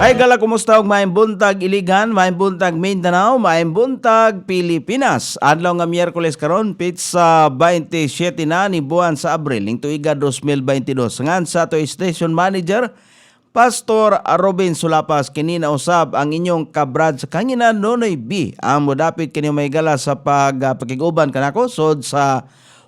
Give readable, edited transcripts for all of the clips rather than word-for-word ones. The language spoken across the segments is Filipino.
Ay gala, kumusta og maayong buntag Iligan, maayong buntag Mindanao, maayong buntag Pilipinas. Adlaw nga Miyerkules karon, pitsa 27 na ni buwan sa Abril ning tuiga 2022. Ngan sa to station manager Pastor Robin Sulapas, kini na usab ang inyong kabrad sa kanginan Nonoy B. Ang modapit kini may gala sa pagkiguban kanako sod sa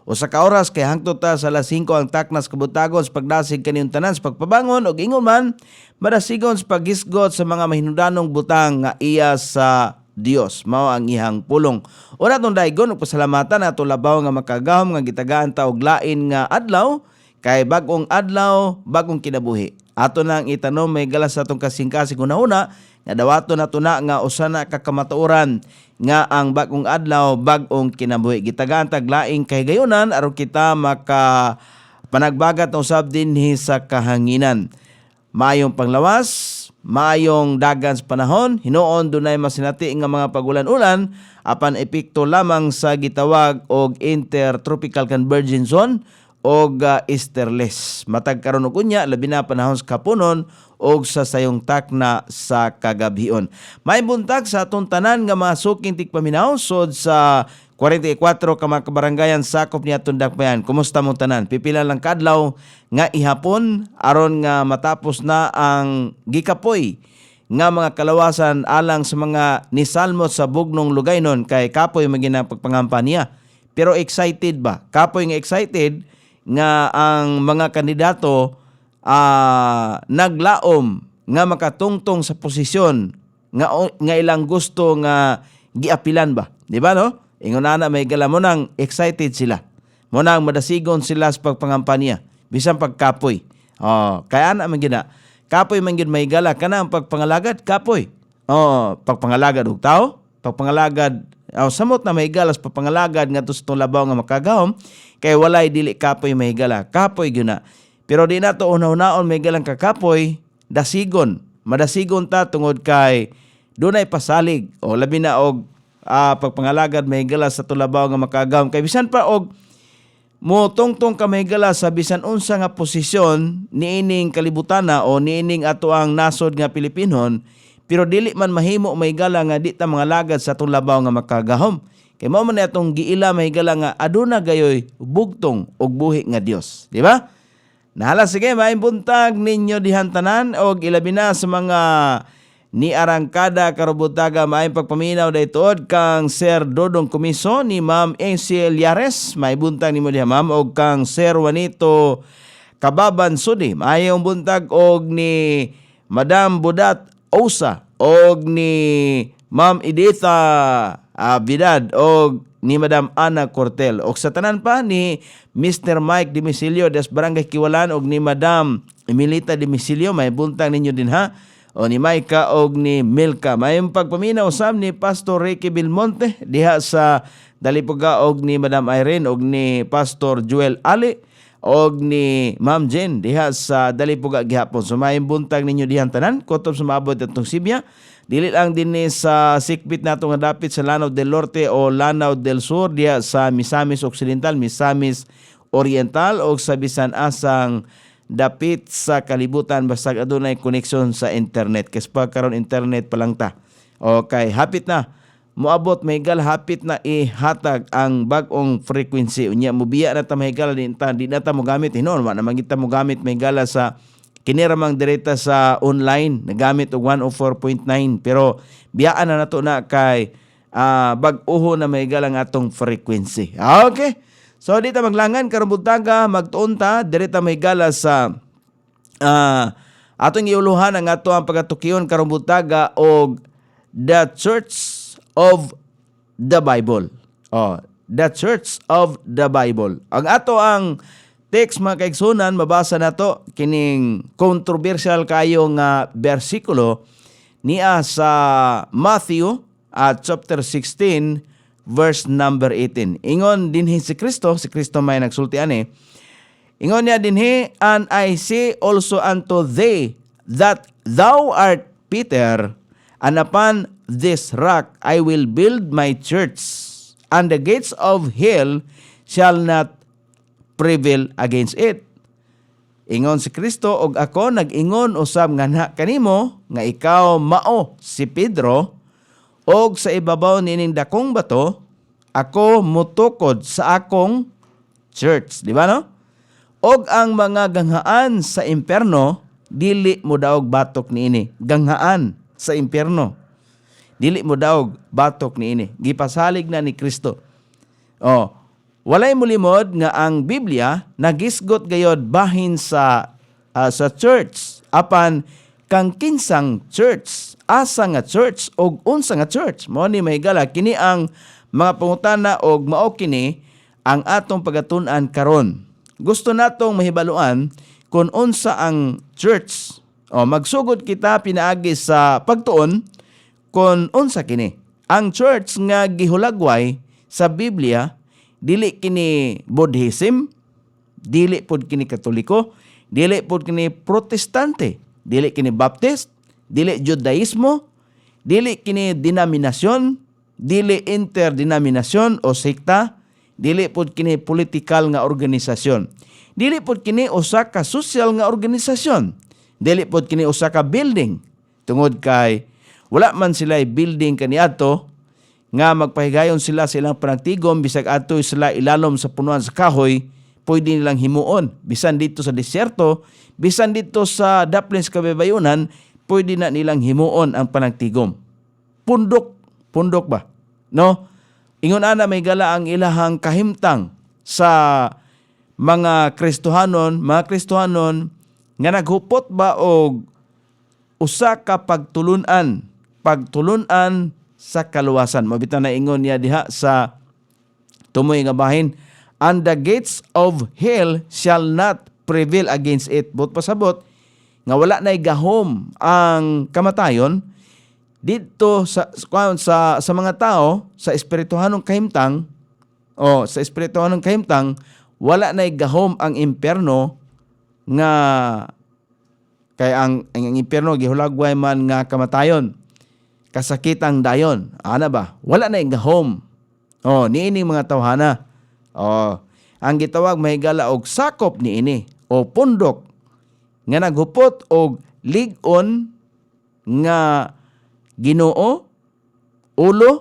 usa ka oras kay hangtod ta sa alas 5 ang taknas kabutagon sa pagdasig kaniung tanan sa pagpabangon og ingon man madasigon sa paghisgot sa mga mahinudanong butang nga iya sa Dios. Mao ang ihang pulong. Una tong daygon ug pasalamatan ato labaw nga makagahom nga gitagaan ta og lain nga adlaw kay bag-ong adlaw, bagong kinabuhi. Ato nang itanom may galas sa atong kasing-kasing una-una nga dawato na tuna nga usa na kakamatuoran nga ang bagong adlaw, bagong kinabuhi. Gitagaan tag laing kahigayunan aron kita maka panagbagat na usab dinhi sa kahanginan. Maayong panglawas, maayong dagan sa panahon, hinuon dunay masinati nga mga pagulan-ulan apan epekto lamang sa gitawag og intertropical convergence zone og easterless. Matag karon og unya labi na panahon sa kapunon og sa sayong takna sa kagabhion. May buntag sa atong tanan nga mga suking tigpaminaw sod sa 44 ka mga kabarangayan sakop ni atong dakbayan. Kumusta mo tanan? Pipila lang kadlaw nga ihapon aron nga matapos na ang gikapoy nga mga kalawasan alang sa mga nisalmot sa bugnong lugaynon kay kapoy magina pagpangampanya. Pero excited ba? Kapoy nga excited nga ang mga kandidato naglaom nga makatungtong sa posisyon nga ilang gusto nga giapilan ba, di ba no? Ingon na may gala mo nang excited sila, mo nang madasigon sila sa pagpangampanya bisan pagkapoy. Kaya na man gina kapoy man gid may gala kana ang pagpangalagad kapoy. Pagpangalagad og tao, pagpangalagad samot na may galas pagpangalagad nga tustong labaw nga makagahom kay walay dili kapoy may gala. Kapoy gyud na. Pero di nato una-unaon may galang kakapoy, dasigon. Madasigon ta tungod kay dunay pasalig o labi na og pagpangalagad may gala sa tulabaw nga makagahom kay bisan pa og mo tungtong ka may gala sa bisan unsa nga posisyon niining kalibutana o niining ato ang nasod nga Pilipinon, pero dili man mahimo may gala nga di ta mga lagad sa atong labaw nga makagahom. Kay mao man atong giila may gala nga aduna gayoy bugtong og buhi nga Dios, di ba? Nahala sige may buntag ninyo dihan tanan og ilabi na sa mga ni arangkada karubutaga maayong pagpaminaw daytood kang Sir Dodong Kumiso ni Ma'am Angel Yares, may buntag nimo diha ma'am, og kang Sir Juanito Kababan Sudi, maayong buntag og ni Madam Budat Osa og ni Ma'am Editha Vidad og ni Madam Ana Cortel og sa tanan pa ni Mr. Mike Dimisilio des Barangay Kiwalan og ni Madam Emilita Dimisilio, may buntag ninyo din ha, o ni Maika og ni Milka. May pagpaminaw usab ni Pastor Ricky Belmonte diha sa Dalipuga og ni Madam Irene og ni Pastor Joel Ali og ni Ma'am Jen diha sa Dalipuga gihapon. So may buntag ninyo dihan tanan kutob sa maabot atong Sibya. Dili lang din sa sikbit nato nga dapit sa Lanao del Norte o Lanao del Sur diha sa Misamis Occidental, Misamis Oriental o sa bisan asang dapit sa kalibutan basta adunay koneksyon sa internet. Kasi pagkaroon internet pa lang ta. Okay, hapit na. Moabot mahigal, hapit na ihatag ang bagong frequency. Unya, mubiya na ta mahigal, di na ta mo gamit. Hinoon, naman kita mo gamit mahigal sa kiniramang direta sa online. Nagamit og 104.9. Pero biyaan na nato na kay bag-uho na mahigal ang atong frequency. Okay. So dito maglangan karubutaga magtuunta direta may gala sa atong iuluhan ang ato ang pagatukion karubutaga og The Church of the Bible. The Church of the Bible. Ang ato ang text mga kaigsunan mabasa nato kining controversial kayo nga bersikulo niya sa Matthew chapter 16 verse number 18. Ingon dinhi si Kristo may nagsulti ani. Ingon niya dinhi, and I say also unto thee that thou art Peter, and upon this rock I will build my church, and the gates of hell shall not prevail against it. Ingon si Kristo og ako nag-ingon usab nga kanimo nga ikaw mao si Pedro og sa ibabaw nining dakong bato ako mutukod sa akong church, di ba no? Og ang mga ganghaan sa impierno dili mo daog batok niini. Ganghaan sa impierno dili mo daog batok niini. Gipasalig na ni Kristo. Walay mulimod nga ang Biblia nagisgot gayod bahin sa church apan kang kinsang church, asa nga church og unsa nga church. Mao ni mahigala kini ang mga pangutana og mao kini ang atong pagatun-an karon. Gusto natong mahibaluan kung unsa ang church. Magsugod kita pinaagi sa pagtuon kung unsa kini. Ang church nga gihulagway sa Biblia dili kini Buddhism, dili pod kini Katoliko, dili pod kini Protestante, dili kini Baptist, dili Judaismo, dili kini denominasyon, dili interdenominasyon o sekta, dili pod kini political nga organisasyon. Dili pod kini usa ka social nga organisasyon. Dili pod kini usa ka building. Tungod kay wala man sila building kaniadto nga magpahigayon sila sa ilang panagtigom bisag adto sila ilalom sa punuan sa kahoy, pwede nilang himuon. Bisan dito sa disyerto, bisan dito sa Daplins Kabaybayonan, pwede na nilang himuon ang panagtigom. Pundok ba? No? Ingon ana may gala ang ilahang kahimtang sa mga Kristohanon nga naghupot ba og usa ka pagtulunan sa kaluwasan. Mabitaw na ingon niya diha sa tumoy nga bahin, and the gates of hell shall not prevail against it. But pasabot nga wala nay gahom ang kamatayon dito sa mga tao sa espirituhanong kahimtang wala nay gahom ang impierno nga kay ang impierno gihulagway man nga kamatayon, kasakitang dayon. Ana ba? Wala na gahom. Niini mga tawhana. Ang gitawag mahigala og sakop niini o pundok nga naghupot og lig-on nga Ginoo, ulo,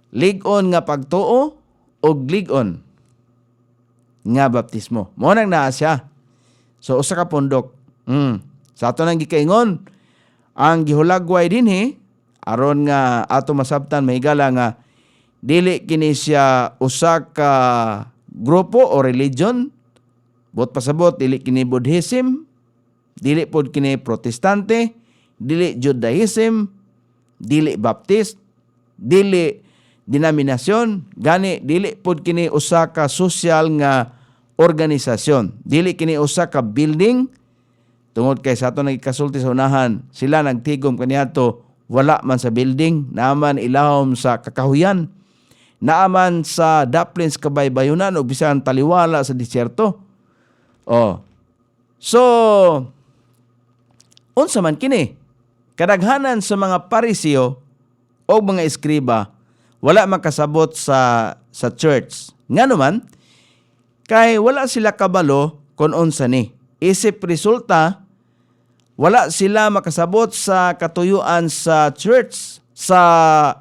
lig-on nga pagtuo og lig-on nga baptismo. Mao nang naa siya. So usa ka pundok. Sa ato nang gikaingon ang gihulagway dinhi aron nga ato masabtan mahigala nga dili kini siya usa ka grupo o religion, bot pasabot dili kini Buddhism, dili pod kini Protestante, dili Judaism, dili Baptist, dili denominasyon, gani dili pod kini usa ka social nga organisasyon, dili kini usa ka building. Tungod kay sa ato nagikasulti sa unahan, sila nagtigom kaniadto wala man sa building, naaman ilahom sa kakahuyan, naaman sa Daplins Kabaybayonan o bisan taliwala sa disyerto. So unsa man kini? Kadaghanan sa mga Pariseo o mga eskriba wala makasabot sa church. Ngano man kay wala sila kabalo kung unsa ni. Isip resulta, wala sila makasabot sa katuyuan sa church, sa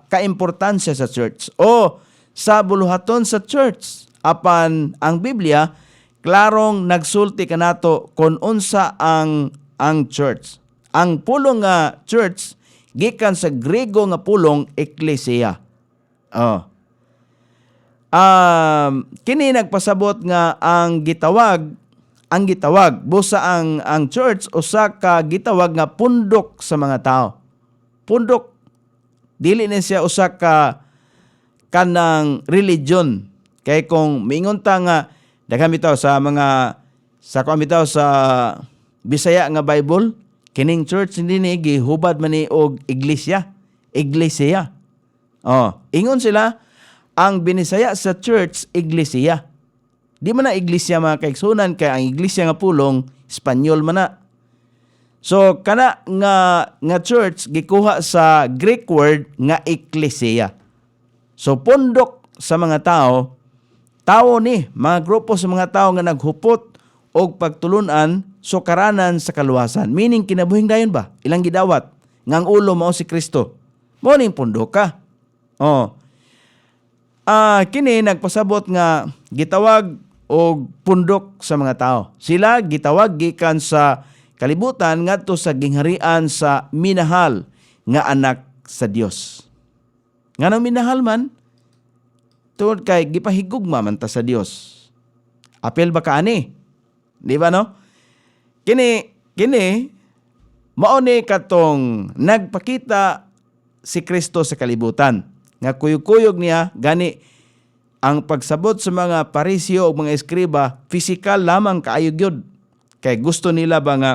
kaimportansya sa church, o sa buluhaton sa church. Apan ang Biblia, klarong nagsulti kanato kung unsa ang church. Ang pulong nga church, gikan sa Grego nga pulong ekklesia. Kini nagpasabot nga ang gitawag busa ang church usa ka gitawag nga pundok sa mga tao. Pundok, dili na siya usa ka kanang religion. Kay kung miingon ta nga daghang bitaw sa Bisaya nga Bible, kining church hindi ni gihubad man ni og iglesia. Ingon sila ang binisaya sa church iglesia. Di man na iglesia mga kaigsunan, kaya ang iglesia nga pulong Espanyol man na. So kana nga church gikuha sa Greek word nga ekklesia. So pundok sa mga tao ni mga grupo sa mga tao nga naghupot og pagtulunan sukaranan sa kaluwasan. Meaning kinabuhing dayon ba? Ilang gidawat ngang ulo mao si Kristo. Mao ning pundok ka. Kini nagpasabot nga gitawag og pundok sa mga tao. Sila gitawag gikan sa kalibutan ngadto sa gingharian sa minahal nga anak sa Dios. Nganong minahal man tungod kay gipahigugma man ta sa Dios. Apel ba kaani? Di ba no? Kini mao ni katong nagpakita si Kristo sa kalibutan. Nga kuyog-kuyog niya gani ang pagsabot sa mga parisyo o mga eskriba, physical lamang kaayo gyud. Kay gusto nila ba nga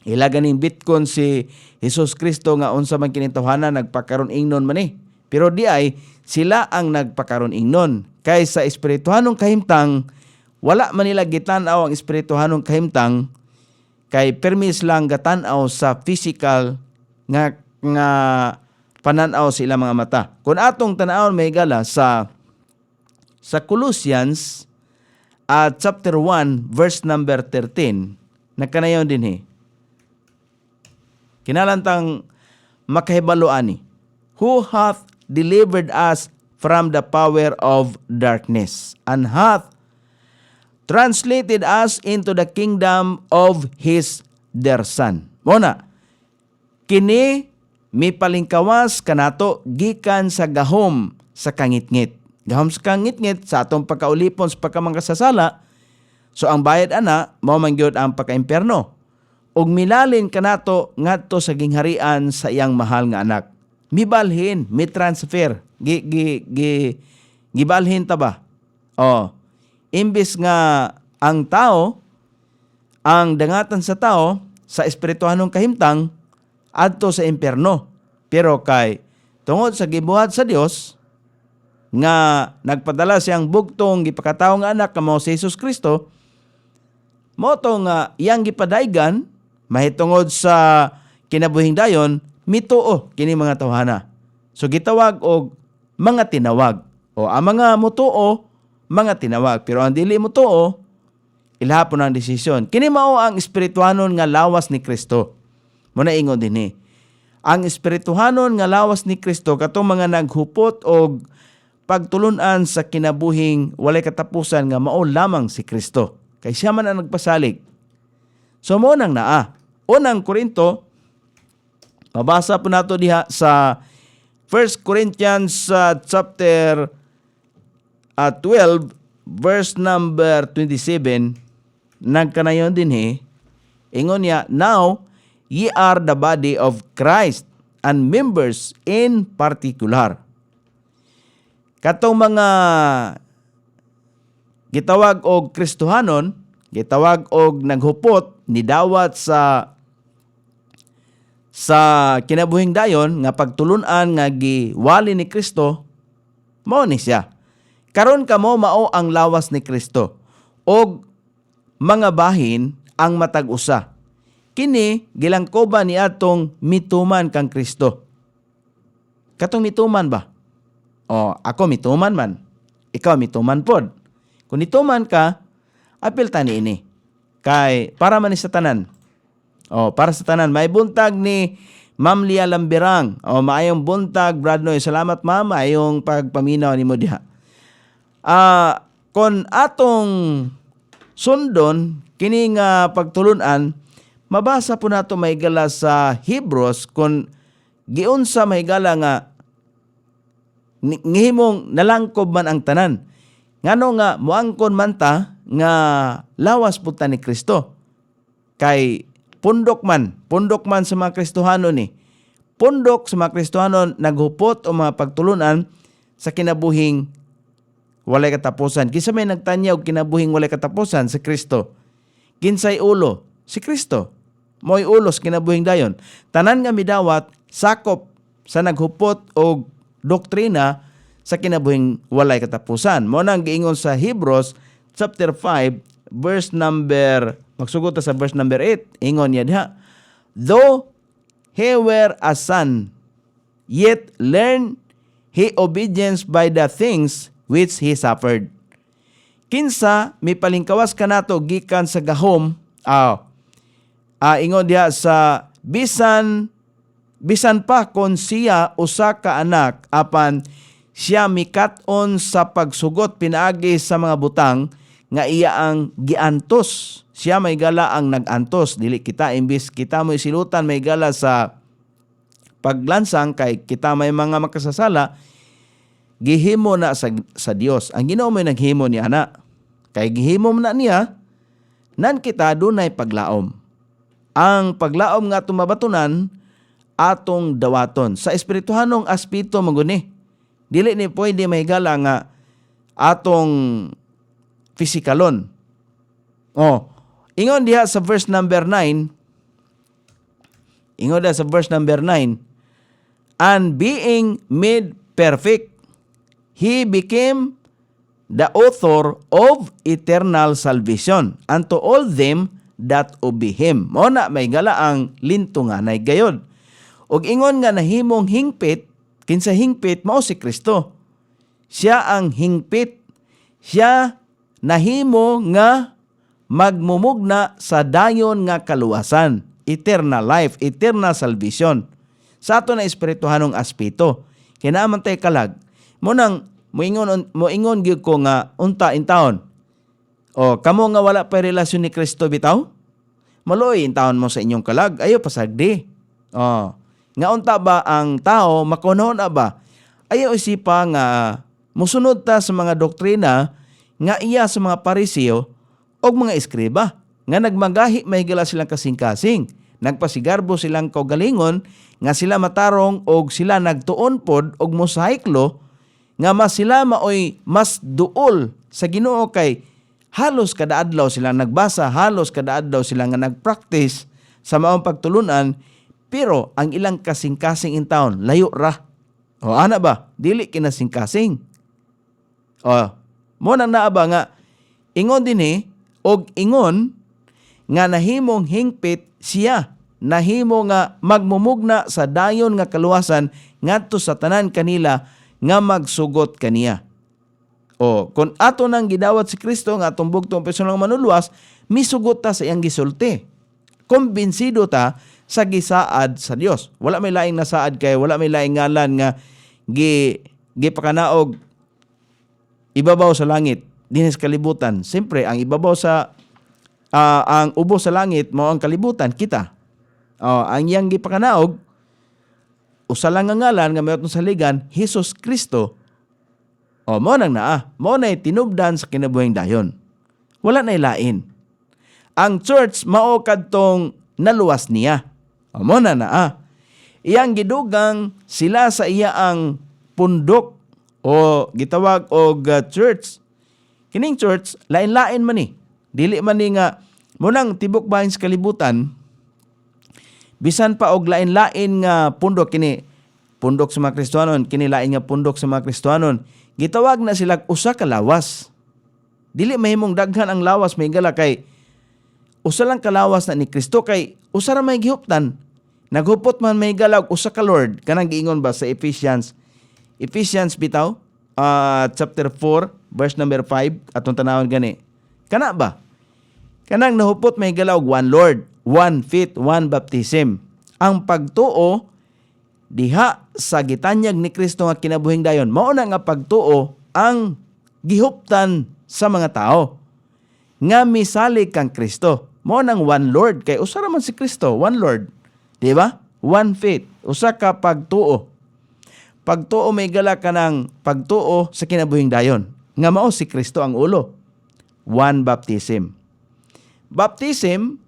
ilaganing bitkon si Jesus Kristo nga unsa man kinitawhanan nagpakaron ingnon man eh. Pero di ay sila ang nagpakaron ingnon. Kay sa espirituhanong kahimtang wala man nila gitan-aw ang espirituhanong kahimtang kay permis lang gatan-aw sa physical nga panan-aw sa ilang mga mata. Kung atong tan-awon may gala sa Colossians chapter 1 verse number 13 nagkanayon din kinalantang makahibaloani, who hath delivered us from the power of darkness and hath translated us into the kingdom of His dear Son. Muna, kini mipalingkawas kanato gikan sa gahom sa kangitngit. Gahom sa kangitngit sa atong pagkaulipon sa pagkamangkasasala. So ang bayad ana mao man gyud ang pagkaimpierno. Ug milalin kanato ngadto sa gingharian sa iyang mahal nga anak. Mibalhin, mi-transfer. Gibalhin ta ba? Imbis nga ang tao, ang dangatan sa tao sa espirituhanong kahimtang adto sa impierno. Pero kay tungod sa gibuhat sa Dios nga nagpadala siyang bugtong gipakatawo nga anak kamo si Jesus Kristo, mo to nga iyang gipadaygan mahitungod sa kinabuhing dayon mituo kini mga tawhana. So gitawag og mga tinawag o ang mga mutuo mga tinawag, pero ang dili mutuo ilhapon ang desisyon. Kini mao ang espirituhanon nga lawas ni Kristo. Muna ingon dinhi. Ang espirituhanon nga lawas ni Kristo katong mga naghupot og pagtulunan sa kinabuhing walay katapusan nga mao lamang si Kristo. Kay siya man ang nagpasalig. So mo nang naa. Unang Korinto, mabasa po nato diha sa 1 Corinthians chapter 12 verse number 27 nagkanayon din ingon niya, now ye are the body of Christ and members in particular. Katong mga gitawag og Kristohanon, gitawag og naghupot nidawat sa kinabuhing dayon nga pagtulunan nga giwali ni Kristo, mao ni siya. Karon kamo mao ang lawas ni Kristo og mga bahin ang matag usa. Kini gilangkoban ni atong mituman kang Kristo. Katong mituman ba? Ako mituman man. Ikaw mituman pod. Kung mituman ka, apil tani ini. Kay para man ni sa tanan. Para sa tanan may buntag ni Ma'am Lia Lambirang. Maayong buntag Brad Noy. Salamat ma'am, maayong pagpaminaw nimo diha. Kon atong sundon kini nga pagtulunan, mabasa po nato mahigala sa Hebrews kon giunsa mahigala nga ngihimong nalangkob man ang tanan. Ngano nga moangkon man ta nga lawas pud ta ni Kristo. Kay pundok man sa mga Kristohanon ni. Pundok sa mga Kristohanon naghupot o mga pagtulunan sa kinabuhing walay katapusan. Kinsa may nagtanya og kinabuhing walay katapusan sa Kristo. Kinsay ulo? Si Kristo. Mo'y ulos kinabuhing dayon. Tanan nga midawat sakop sa naghupot og doktrina sa kinabuhing walay katapusan. Mo nang giingon sa Hebrews chapter 5 verse number magsugod ta sa verse number 8. Ingon niya diha, though he were a son, yet learn he obedience by the things which he suffered. Kinsa mipalingkawas kanato gikan sa gahom, ingon diha sa bisan pa kon siya usa ka anak apan siya mikat-on sa pagsugot pinaagi sa mga butang nga iya ang giantos. Siya may gala ang nag-antos, dili kita, imbis kita mo isilutan may gala sa paglansang kay kita may mga makasasala, gihimo na sa Dios. Ang Ginoo may naghimo niya na. Kay gihimo na niya, nan kita dunay paglaom. Ang paglaom nga tumabatunan atong dawaton. Sa espirituhanong aspeto maguni. Dili ni pwede may gala nga atong physikalon. Ingon diha sa verse number 9. Ingon diha sa verse number 9. And being made perfect, He became the author of eternal salvation unto all them that obey Him. Mao na may gala ang lintunganay gayod. Og ingon nga nahimong hingpit, kinsa hingpit mao si Kristo. Siya ang hingpit. Siya nahimo nga magmumugna sa dayon nga kaluwasan, eternal life, eternal salvation. Sa ato na espirituhanong aspeto, kinaaman tay kalag, mo ingon gyud ko nga unta in taon. Kamo nga wala pa relasyon ni Kristo bitaw? Maloy in taon mo sa inyong kalag, ayo pasagdi. Nga unta ba ang tao makunahon na ba? Ayo isipa nga musunod ta sa mga doktrina nga iya sa mga Pariseo og mga eskriba nga nagmagahi mahigala silang kasing-kasing, nagpasigarbo silang kaugalingon nga sila matarong og sila nagtuon pod og mosaiklo nga mas sila maoy mas duol sa Ginoo kay halos kada adlaw sila nagbasa, halos kada adlaw sila nga nagpractice sa maong pagtulunan, pero ang ilang kasing-kasing in taon layo ra. Ana ba? Dili kinasing-kasing. Mo nang naaba nga ingon dinhi og ingon nga nahimong hingpit siya, nahimo nga magmumugna sa dayon nga kaluwasan ngadto sa tanan kanila nga magsugot kaniya. Kung ato nang gidawat si Kristo nga atong bugtong personal manuluwas, misugot ta sa iyang gisulti. Kumbinsido ta sa gisaad sa Dios. Wala may laing nasaad kay wala may laing ngalan nga gipakanaog ibabaw sa langit dinhi sa kalibutan. Siyempre, ang ibabaw sa ang ubo sa langit mao ang kalibutan kita. Ang iyang gipakanaog usa lang nga ngalan nga mayroon sa ligan, Hesus Kristo. Mao nang naa. Mao nay tinubdan sa kinabuhing dayon. Wala nay lain. Ang church mao kadtong naluwas niya. Mao na naa. Iyang gidugang sila sa iya ang pundok o gitawag og church. Kining church lain-lain man ni. Dili man ni nga munang tibok bahin sa kalibutan. Bisan pa og lain-lain nga pundok kini pundok sa mga Kristiyanon, kini lain nga pundok sa mga Kristiyanon. Gitawag na sila usa ka lawas. Dili mahimong daghan ang lawas may gala kay usa lang ka lawas na ni Kristo kay usa ra may gihuptan. Naghupot man may gala usa ka Lord kanang giingon ba sa Ephesians bitaw chapter 4 verse number 5 atong tanawon gani. Kana ba? Kanang nahupot may galaw one Lord, one faith, one baptism. Ang pagtuo diha sa gitanyag ni Kristo nga kinabuhing dayon. Mao na nga pagtuo ang gihuptan sa mga tao nga misalig kang Kristo. Mao nang one Lord kay usa ra man si Kristo, one Lord. Di ba? One faith, usa ka pagtuo. Pagtuo may gala kanang pagtuo sa kinabuhing dayon. Nga mao si Kristo ang ulo. One baptism. Baptism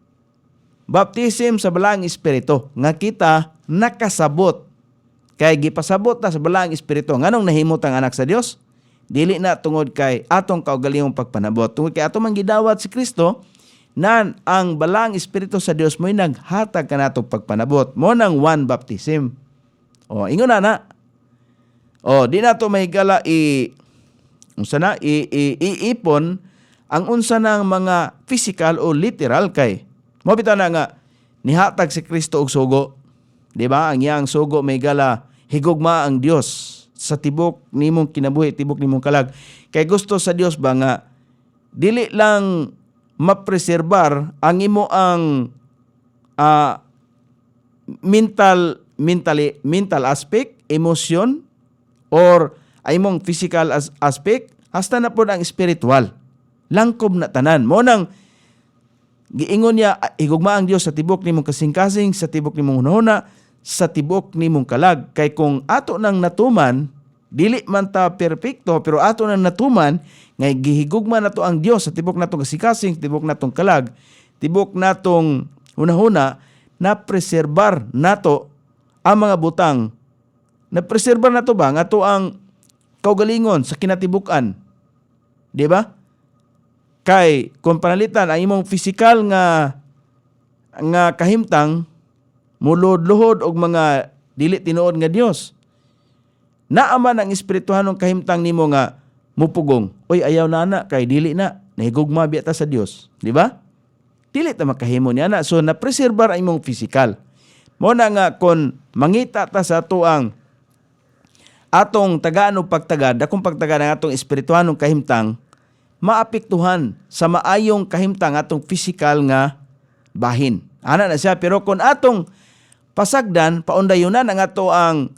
sa balaang espiritu nga kita nakasabot. Kay gipasabot ta sa balaang espiritu. Nganong nahimot ang anak sa Dios? Dili na tungod kay atong kaugalingong pagpanabot. Tungod kay atong manggidawat si Kristo, nan ang balaang espiritu sa Dios mo'y naghatag kanatong pagpanabot. Mo nang one baptism. Ingon na. Di na to mahigala iipon ang unsa ng mga physical o literal kay mo bitaw na nga nihatag si Kristo og sugo, di ba? Ang iyang sugo may gala higugma ang Dios sa tibok nimong kinabuhi, tibok nimong kalag. Kay gusto sa Dios ba nga dili lang mapreserbar ang imo ang ah, mental aspect, emotion, or ay mong physical aspect, hasta na po ang spiritual. Langkob na tanan. Mo nang giingon niya, higugma ang Dios sa tibok nimong kasing-kasing, sa tibok nimong hunahuna, sa tibok nimong kalag. Kay kung ato nang natuman, dili man ta perpekto, pero ato nang natuman, ngay gihigugma nato ang Dios sa tibok natong kasing-kasing, tibok natong kalag, tibok natong hunahuna, na preserbar nato ang mga butang. Na preserbar nato ba nga to ang kaugalingon sa kinatibukan. Di ba? Kay kung panalitan ang imong physical nga kahimtang mulod-luhod og mga dili tinuod nga Dios. Naaman ang espirituhanong kahimtang nimo nga mupugong. Oy, ayaw na kay dili na nahigugma biya ta sa Dios, di ba? Dili ta makahimo niya na. So na preserbar ang imong physical. Mo na nga kon mangita ta sa tuang atong tagaan o pagtagad, akong pagtagad ng atong espirituhanong kahimtang, maapektuhan sa maayong kahimtang atong physical nga bahin. Ana na siya. Pero kung atong pasagdan, paundayunan ang ato ang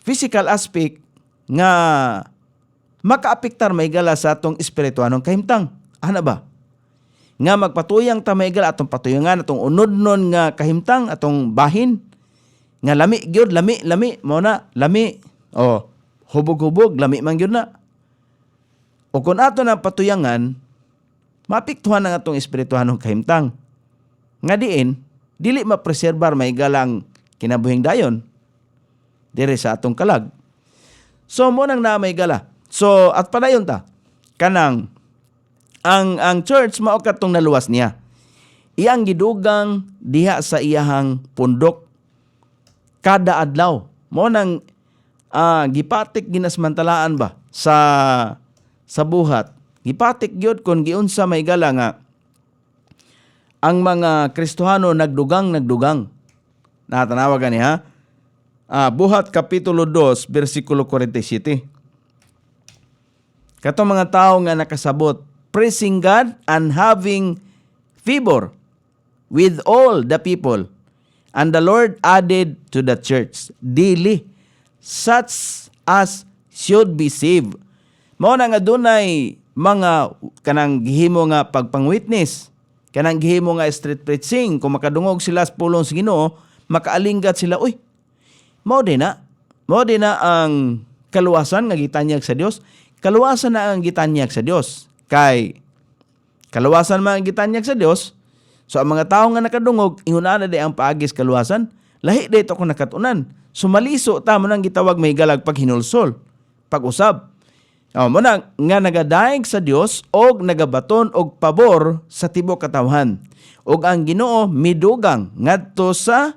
physical aspect nga makaapektar maigala sa atong espirituhanong kahimtang. Ana ba? Nga magpatuyang ta maigala atong patuyangan, atong unod-non nga kahimtang, atong bahin, nga lami gyud, lami mo na lami, o hubog-hubog, lami man gyud na. O kung ato na patuyangan, mapiktuhan ang atong espirituhanong kahimtang. Nga diin, dili mapreserbar may galang kinabuhing dayon dire sa atong kalag. So mo nang na may gala. So at padayon ta kanang ang church mao katong naluwas niya. Iyang gidugang diha sa iyahang pundok kada adlaw. Mo nang gipatik ginasmantalaan ba sa buhat. Gipatik gyud kon giunsa may gala nga ang mga Kristohano nagdugang. Natanawa gani ha? Buhat Kapitulo 2, versikulo 47. Katong mga tao nga nakasabot, praising God and having favor with all the people. And the Lord added to the church daily such as should be saved. Mao na nga dunay mga kanang gihimo nga pagpang-witness, kanang gihimo nga street preaching, kung makadungog sila sa pulong sa Ginoo, makaalinggat sila, uy, mao din na ang kaluwasan nga gitanyag sa Dios. Kaluwasan na ang gitanyag sa Dios. Kay kaluwasan man ang gitanyag sa Dios, so ang mga tao nga nakadungog, inguna na di ang paagis kaluwasan, lahi dito kung nakatunan. Sumaliso ta mo nang gitawag may galag pag hinulsol, pag-usab. Mo na nga nagadaig sa Dios og nagabaton og pabor sa tibok katawhan. Og ang Ginoo midugang ngadto sa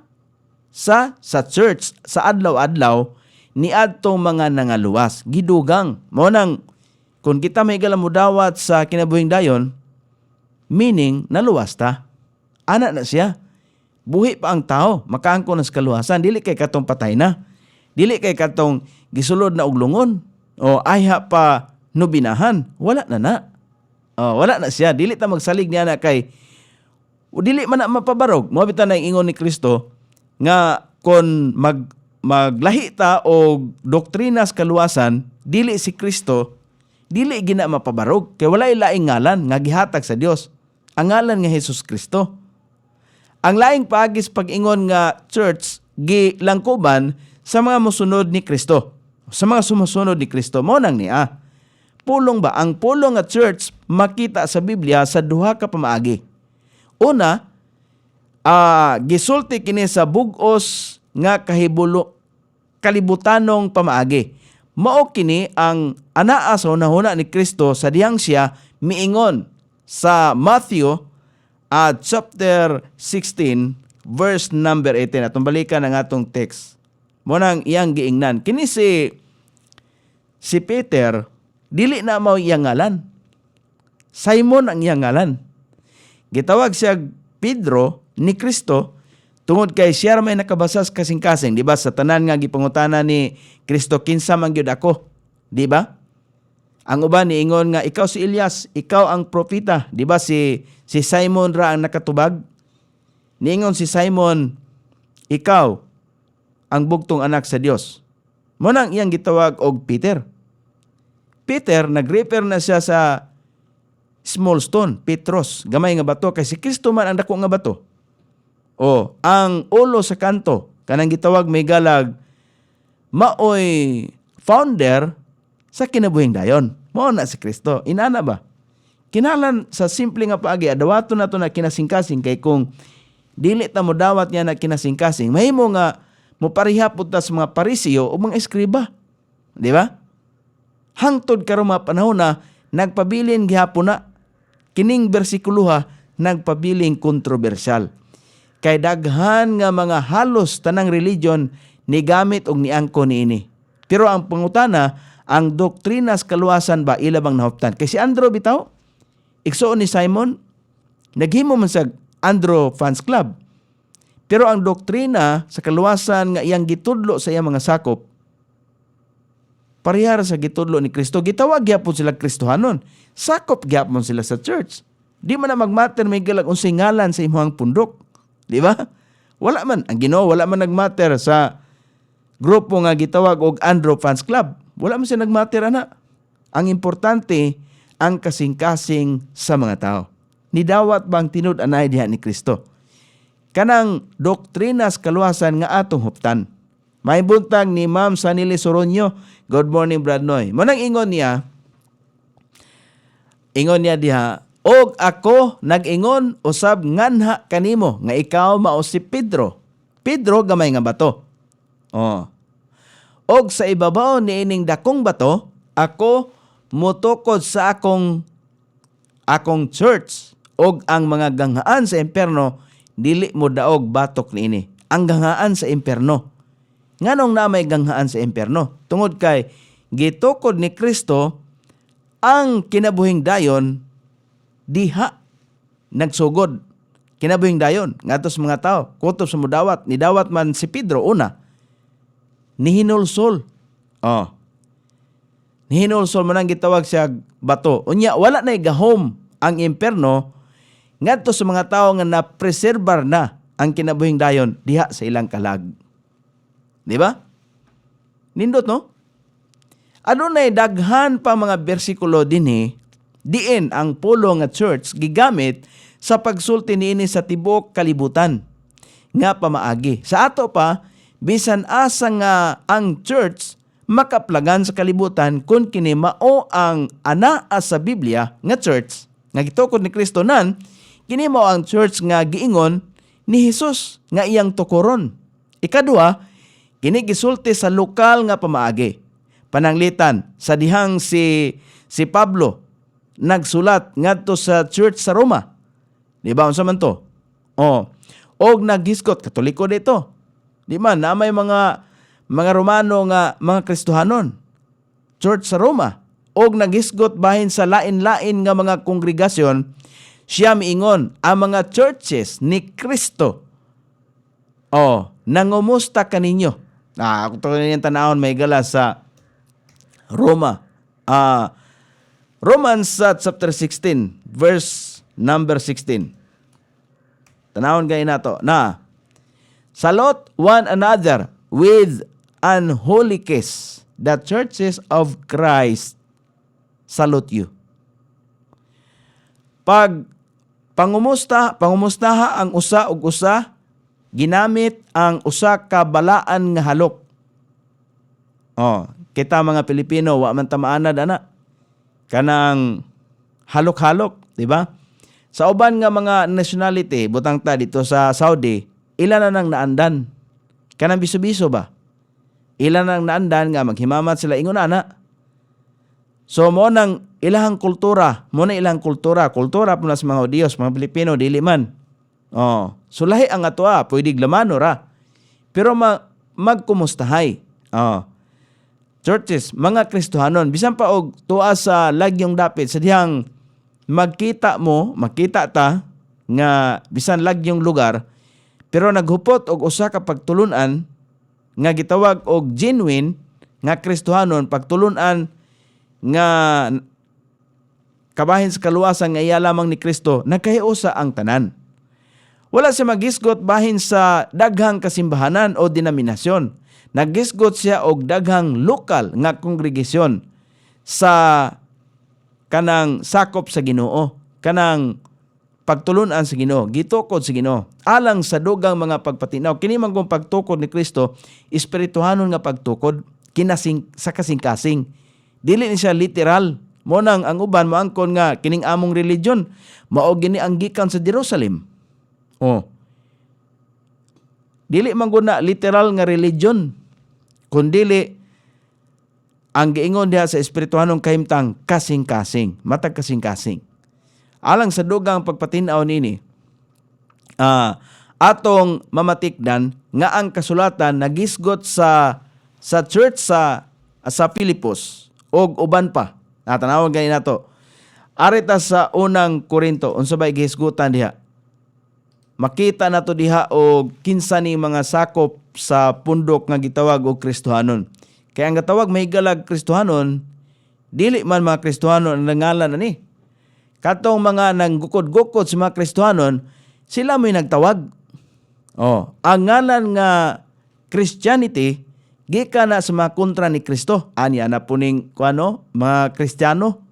church sa adlaw-adlaw ni adtong mga nangaluwas. Gidugang. Mo nang kung kita may galamudawat sa kinabuhing dayon, meaning naluwas ta. Ana na siya. Buhi pa ang tao, makaangko na sa kaluwasan. Dili kay katong patay na. Dili kay katong gisulod na og lungon. O ayha pa nubinahan. Wala na. Wala na siya. Dili ta magsalig niya na kay dili man na mapabarog. Mo bitaw na ingon ni Kristo nga kon maglahi ta og doktrina sa kaluwasan, dili si Kristo, dili gina mapabarog. Kay wala ilaing ngalan nga gihatag sa Dios. Ang ngalan nga Hesus Kristo. Ang laing paagis pag-ingon nga church gilangkuban sa mga musunod ni Kristo. Sa mga sumusunod ni Kristo mo nang niya. Pulong ba? Ang pulong nga church makita sa Biblia sa duha ka pamaagi. Una, gisulti kini sa bug-os nga kalibutanong pamaagi. Mao kini ang anaa sa hunahuna ni Kristo sa diyang siya miingon sa Matthew chapter 16 verse number 18. Atong balikan ang atong text. Mo nang iyang giingnan. Kini si Peter, dili na mao iyang ngalan. Simon ang iyang ngalan. Gitawag siya Pedro ni Kristo tungod kay siya may nakabasas kasing-kasing, di ba? Sa tanan nga gipangutana ni Kristo, kinsa man gyud ako, di ba? Ang uban niingon nga ikaw si Elias, ikaw ang propeta. Di ba si Simon ra ang nakatubag? Niingon si Simon, ikaw ang bugtong anak sa Dios. Mo nang iyang gitawag og Peter. Peter nag-refer na siya sa small stone, Petros, gamay nga bato kay si Kristo man ang dako nga bato. O ang ulo sa kanto kanang gitawag may galag maoy founder sa kinabuhing dayon. Mao na si Kristo. Inana ba? Kinalan sa simple nga paagi adawato na to na kinasingkasing kay kung dili ta mo dawat niya na kinasingkasing mahimo nga mo parihapot ta sa mga Parisiyo o mga eskriba. Di ba? Hangtod karon mga panahon na nagpabilin gihapon na kining bersikuloha nagpabiling kontrobersyal. Kay daghan nga mga halos tanang religion ni gamit og niangko niini. Pero ang pangutana, ang doktrinas kaluwasan ba ila bang nahuptan? Kay si Andrew bitaw, igsuon ni Simon, naghimo man sa Andrew Fans Club. Pero ang doktrina sa kaluwasan nga iyang gitudlo sa iyang mga sakop, parihara sa gitudlo ni Kristo. Gitawag gyapon sila Kristohanon. Sakop gyapon sila sa church. Di man na magmatter may galag unsay ngalan sa imong pundok. Di ba? Wala man. Ang Ginoo wala man nagmatter sa grupo nga gitawag og Andrew Fans Club. Wala man siya nagmatter ana. Ang importante ang kasing-kasing sa mga tao. Nidawat bang tinud-anay diha ni Kristo? Kanang doktrinas kaluwasan nga atong huptan. May buntag ni Ma'am Sanili Soronyo. Good morning, Brad Noy. Manang ingon niya diha, og ako nag-ingon usab nganha kanimo nga ikaw mao si Pedro. Pedro gamay nga bato. Oh. Og sa ibabaw ni ining dakong bato, ako mutukod sa akong church og ang mga ganghaan sa impierno dili mo daog batok niini. Ang ganghaan sa impierno. Nganong na may ganghaan sa impierno? Tungod kay gitukod ni Kristo ang kinabuhing dayon diha nagsugod. Kinabuhing dayon ngadto sa mga tao, kutob sa mudawat, nidawat man si Pedro una. Nihinulsol. Oh. Nihinulsol man ang gitawag siya bato. Unya wala na gahom ang impierno ngadto sa mga tao nga na-preserbar na ang kinabuhing dayon diha sa ilang kalag. Di ba? Nindot, no? Adunay daghan pa mga bersikulo dinhi diin ang pulo nga church gigamit sa pagsulti niini sa tibuok kalibutan nga pamaagi. Sa ato pa bisan asa nga ang church makaplagan sa kalibutan kung kini mao ang anaa sa Biblia nga church nga gitukod ni Kristo nan kini mao ang church nga giingon ni Hesus nga iyang tukuron. Ikaduha, kini gisulti sa lokal nga pamaagi. Pananglitan sa dihang si Pablo nagsulat ngadto sa church sa Roma. Di ba unsa man to? Oh, og naghisgot Katoliko dito. Di man na may mga Romano nga mga Kristohanon. Church sa Roma og naghisgot bahin sa lain-lain nga mga kongregasyon. Siya miingon ang mga churches ni Kristo. Oh, nangumusta kaninyo? Kung ito yung tanahon may gala sa Roma. Romans chapter 16, verse number 16. Tanahon kayo na to. Na, salute one another with an holy kiss. The churches of Christ salute you. Pag pangumustaha ang usa ug usa, ginamit ang usa ka balaan nga halok. Oh, kita mga Pilipino wa man ta maanad ana. Kanang halok-halok, di ba? Sa uban nga mga nationality, butang ta dito sa Saudi, ilan na nang naandan. Kanang biso-biso ba? Ilan nang naandan nga maghimamat sila ingon ana. So mo nang ilahang kultura, kultura po na sa mga Hudiyos, mga Pilipino, dili man. Oh, so lahi ang atwa, pwede glamano ra. Pero magkumustahay. Oh. Churches, mga Kristohanon, bisan pa og tuwa sa lagyong dapit, sa dihang makita ta, nga bisan lagyong lugar, pero naghupot og usa ka pagtulunan, nga gitawag og genuine, nga Kristohanon, pagtulunan, nga kabahin sa kaluwasan nga iya lamang ni Kristo, nagkahiusa ang tanan. Wala siya magisgot bahin sa daghang kasimbahanan o denominasyon. Nagisgot siya og daghang lokal nga kongregasyon sa kanang sakop sa Ginoo, kanang pagtulunan sa Ginoo, gitukod sa Ginoo. Alang sa dugang mga pagpatinaw, kini man kung pagtukod ni Kristo, espirituhanon nga pagtukod sa kasing-kasing. Dili ni siya literal. Mo nang ang uban moangkon nga kining among religion mao gini ang gikan sa Jerusalem. Dili man gud na literal nga religion, kundili ang giingon diha sa espirituhanong kahimtang kasing-kasing, matag kasing-kasing. Alang sa dugang pagpatinaw nini, atong mamatikdan nga ang kasulatan nagisgot sa church sa Filipos og uban pa. Natanawag gani nato. Arita sa unang Korinto, unsa bay gihisgutan diha? Makita nato diha og kinsa ni mga sakop sa pundok nga gitawag og Kristohanon. Kaya ang gitawag mahigalag Kristohanon, dili man mga Kristohanon ang nangalan ani. Katong mga nanggukod-gukod sa mga Kristohanon, sila may nagtawag. Ang ngalan nga Christianity gikan na sa mga kontra ni Kristo. Anya na puning mga Kristiyano.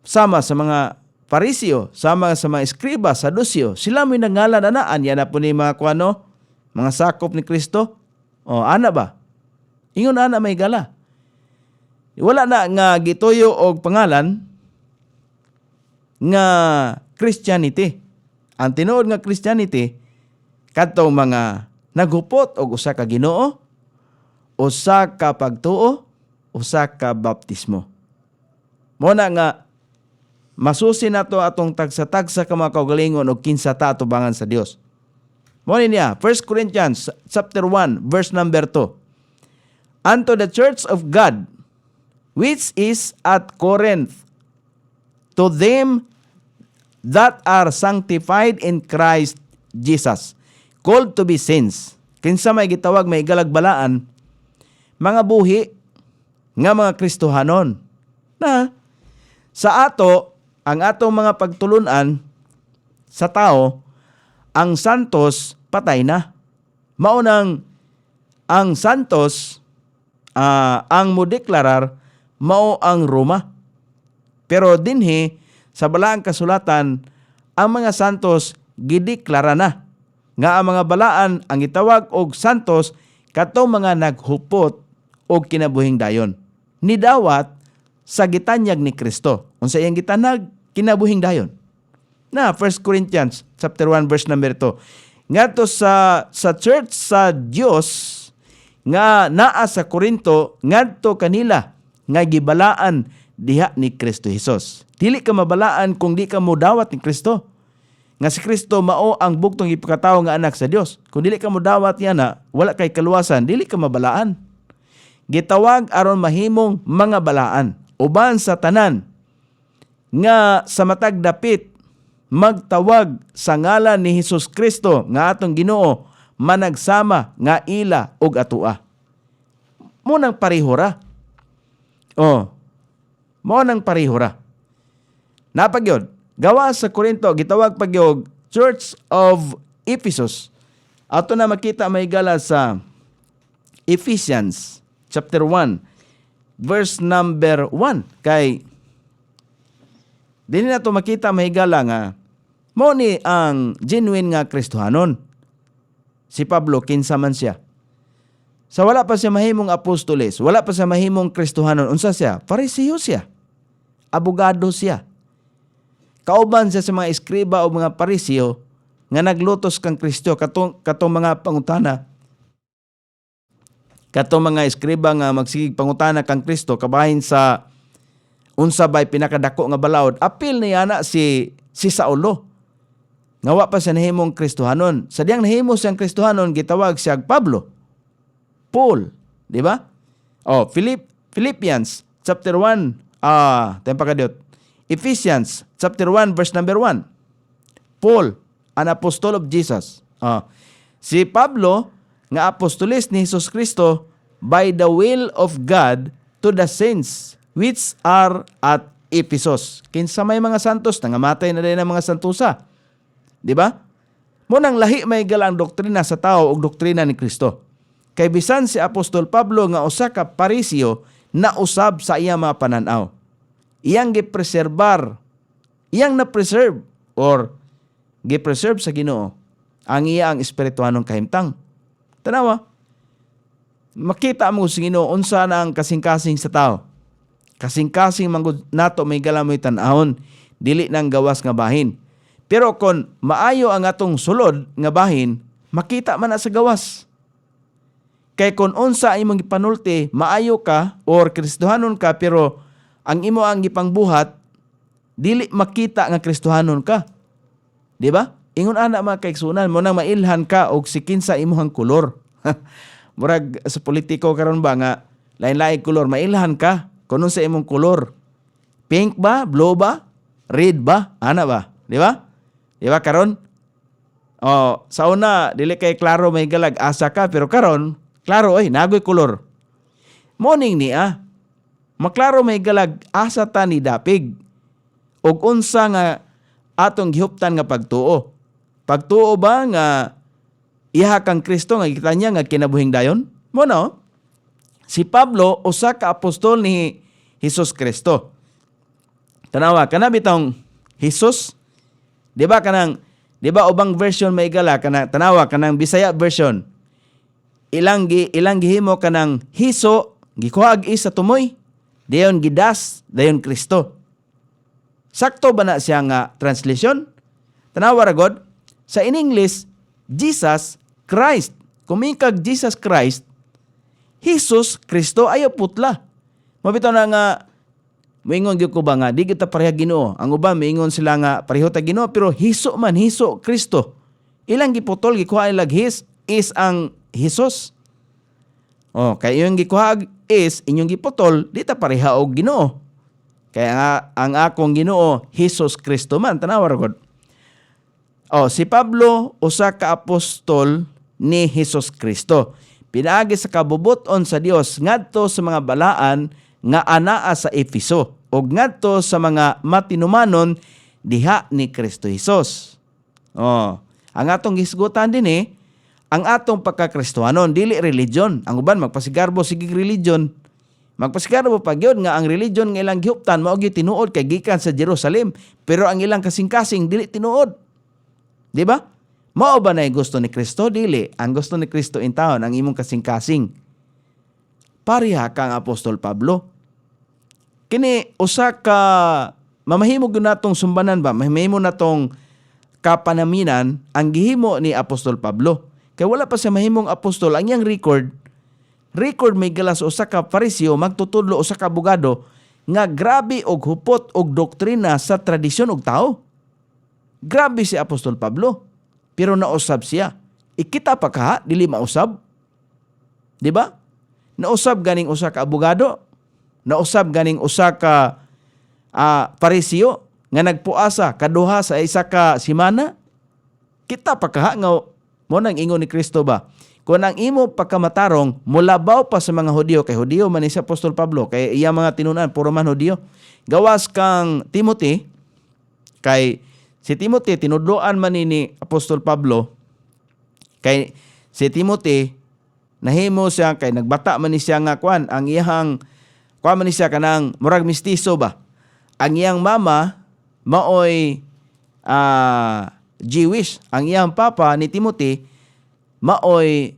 Sama sa mga Pariseo, sama sa mga Eskriba, Saduseo, sila may nangalan na. Anya na puning mga mga sakop ni Kristo. Ana ba? Ingon ana may gala. Wala na nga gituyo og pangalan nga Christianity. Ang tinuod nga Christianity, kadtong mga naghupot og usa ka Ginoo, usa ka pagtuo, usa ka baptismo. Mo na nga masusi nato atong tagsa-tagsa ka mga kaugalingon og kinsa ta atubangan sa Dios. Mo niya 1 Corinthians chapter 1 verse number 2. Unto the church of God which is at Corinth, to them that are sanctified in Christ Jesus, called to be saints. Kinsa may gitawag may galagbalaan, mga buhi nga mga Kristohanon. Na sa ato, ang atong mga pagtulunan sa tao, ang santos patay na. Maunang ang santos, ang modeklarar, mao ang Roma. Pero dinhi, sa balaang kasulatan, ang mga santos gideklara na nga ang mga balaan ang gitawag og santos katong mga naghupot og kinabuhing dayon. Nidawat sa gitanyag ni Kristo. Unsa iyang gitanag? Kinabuhing dayon. Na 1 Corinthians chapter 1 verse number 2. Ngadto sa church sa Dios nga naa sa Korinto, ngadto kanila nga gibalaan diha ni Kristo Jesus. Dili ka mabalaan kung di ka mo dawat ni Kristo. Nga si Kristo mao ang bugtong ipakatawo nga anak sa Dios. Kung dili ka mo dawat yana, wala kay kaluwasan, dili ka mabalaan. Gitawag aron mahimong mga balaan. Uban sa tanan nga sa matag dapit magtawag sa ngalan ni Hesus Kristo nga atong Ginoo, managsama nga ila og atua. Mo nang parihora. Mo nang parihora. Napagyod, gawa sa Korinto, gitawag pagyog Church of Ephesus. Ato na makita may gala sa Ephesians chapter 1 verse number 1. Kay din na to makita may gala nga mo ni ang genuine nga Kristohanon. Si Pablo, kinsa man siya. Sa wala pa siya mahimong apostoles, wala pa siya mahimong Kristohanon, unsa siya? Pariseo siya. Abogado siya. Kauban siya sa mga eskriba o mga pariseo nga naglutos kang Kristo, katong mga pangutana. Katong mga eskriba nga magsigig pangutana kang Kristo, kabahin sa unsa bay pinakadako nga balaod. Apil niya na si Saulo. Nga pa siya nahimong Kristohanon. Sa diyang nahimo siyang Kristohanon, gitawag siya Pablo. Paul. Di ba? Philippians chapter 1. Tempa kadiyot. Ephesians chapter 1 verse number 1. Paul, an apostle of Jesus. Si Pablo, nga apostolis ni Jesus Kristo, by the will of God, to the saints which are at Ephesus. Kinsa may mga santos, nangamatay na din ang mga santusa. Di ba? Munang lahi may galang doktrina sa tao o doktrina ni Kristo. Kay bisan si Apostol Pablo nga usa ka parisio na usab sa iyang mga pananaw. Iyang gipreserbar, iyang na-preserve or gipreserve sa Ginoo ang iyang espirituhanong kahimtang. Tanawa, makita mo sa Ginoo unsa na ang kasing-kasing sa tao. Kasing-kasing manggod nato may galamoy tan-ahon, dili nang gawas nga bahin. Pero kung maayo ang atong sulod nga bahin, makita man na sa gawas. Kay kung unsa imong gipanulti, maayo ka or Kristohanon ka pero ang imo ang gipangbuhat dili makita nga Kristohanon ka. Di ba? Ingon ana mga kaigsunan mo nang mailhan ka og sikin sa imong kolor. Murag sa politiko karon ba nga lain-lain kolor, mailhan ka kuno sa imong kolor. Pink ba, blue ba, red ba, ana ba? Di ba? Di ba karon? Oh, sa una dili kay klaro may galag asa ka pero karon klaro ay nagoy kolor. Morning niya. Maklaro may galag asa ta ni dapig. Og unsa nga atong gihuptan nga pagtuo. Pagtuo ba nga iha kang Kristo nga kita niya nga kinabuhing dayon? Mo no? Si Pablo usa ka apostol ni Hesus Kristo. Tanawa kana bitong Hesus, di ba ubang version may gala kana tanawa kanang Bisaya version. Ilang gihimo kanang hiso gikuha sa tumoy, dayon gidas, dayon Kristo. Sakto ba na siya nga translation? Tanawa ra god sa in English Jesus Christ. Kumikag Jesus Christ, Jesus Kristo ayo putla. Mabitaw na nga moingon gyud ko ba nga di kita pareha Ginoo. Ang uban moingon sila nga pareho ta Ginoo pero hiso man hiso Kristo. Ilang giputol gikuha ilag his is ang Jesus. Oh, kay yung gikuha is inyong giputol di ta pareha og Ginoo. Kaya nga ang akong Ginoo Jesus Kristo man tanawa ra gud. Oh, si Pablo usa ka apostol ni Jesus Kristo. Pinaagi sa kabubuton sa Dios ngadto sa mga balaan nga anaa sa Efeso ug ngadto sa mga matinumanon diha ni Kristo Jesus. Oh, ang atong gisgutan din ang atong pagkakristohanon dili religion. Ang uban magpasigarbo sige religion. Magpasigarbo pa gyud nga ang religion nga ilang gihuptan mao gyud tinuod kay gikan sa Jerusalem, pero ang ilang kasing-kasing dili tinuod. Di ba? Mao ba na gusto ni Kristo? Dili. Ang gusto ni Kristo in taon ang imong kasing-kasing. Pareha kang Apostol Pablo. Kini usa ka mamahimo gyud natong sumbanan ba? Mahimo natong kapanaminan ang gihimo ni Apostol Pablo. Kay wala pa siya mahimong apostol ang iyang record may galas usa ka parisio magtutudlo usa ka abogado nga grabe og hupot og doktrina sa tradisyon og tao. Grabe si Apostol Pablo. Pero nausab siya. Ikita pa ka, dili mausab. Di ba? Nausab ganing usa ka abogado. Nausab ganing usa ka parisio nga nagpuasa kaduha sa isa ka simana. Kita pa ka nga mo nang ingon ni Kristo ba? Kung ang imo pagkamatarong mulabaw pa sa mga Hudiyo, kay Hudiyo man ni si Apostol Pablo, kay iya mga tinunan puro man Hudiyo. Gawas kang Timothy, kay si Timothy tinudloan man ni Apostol Pablo, kay si Timothy nahimo siya kay nagbata man ni siya nga kuan ang iyang kuan man ni siya kanang murag mistiso ba. Ang iyang mama maoy Jewish, ang iyang papa ni Timothy maoy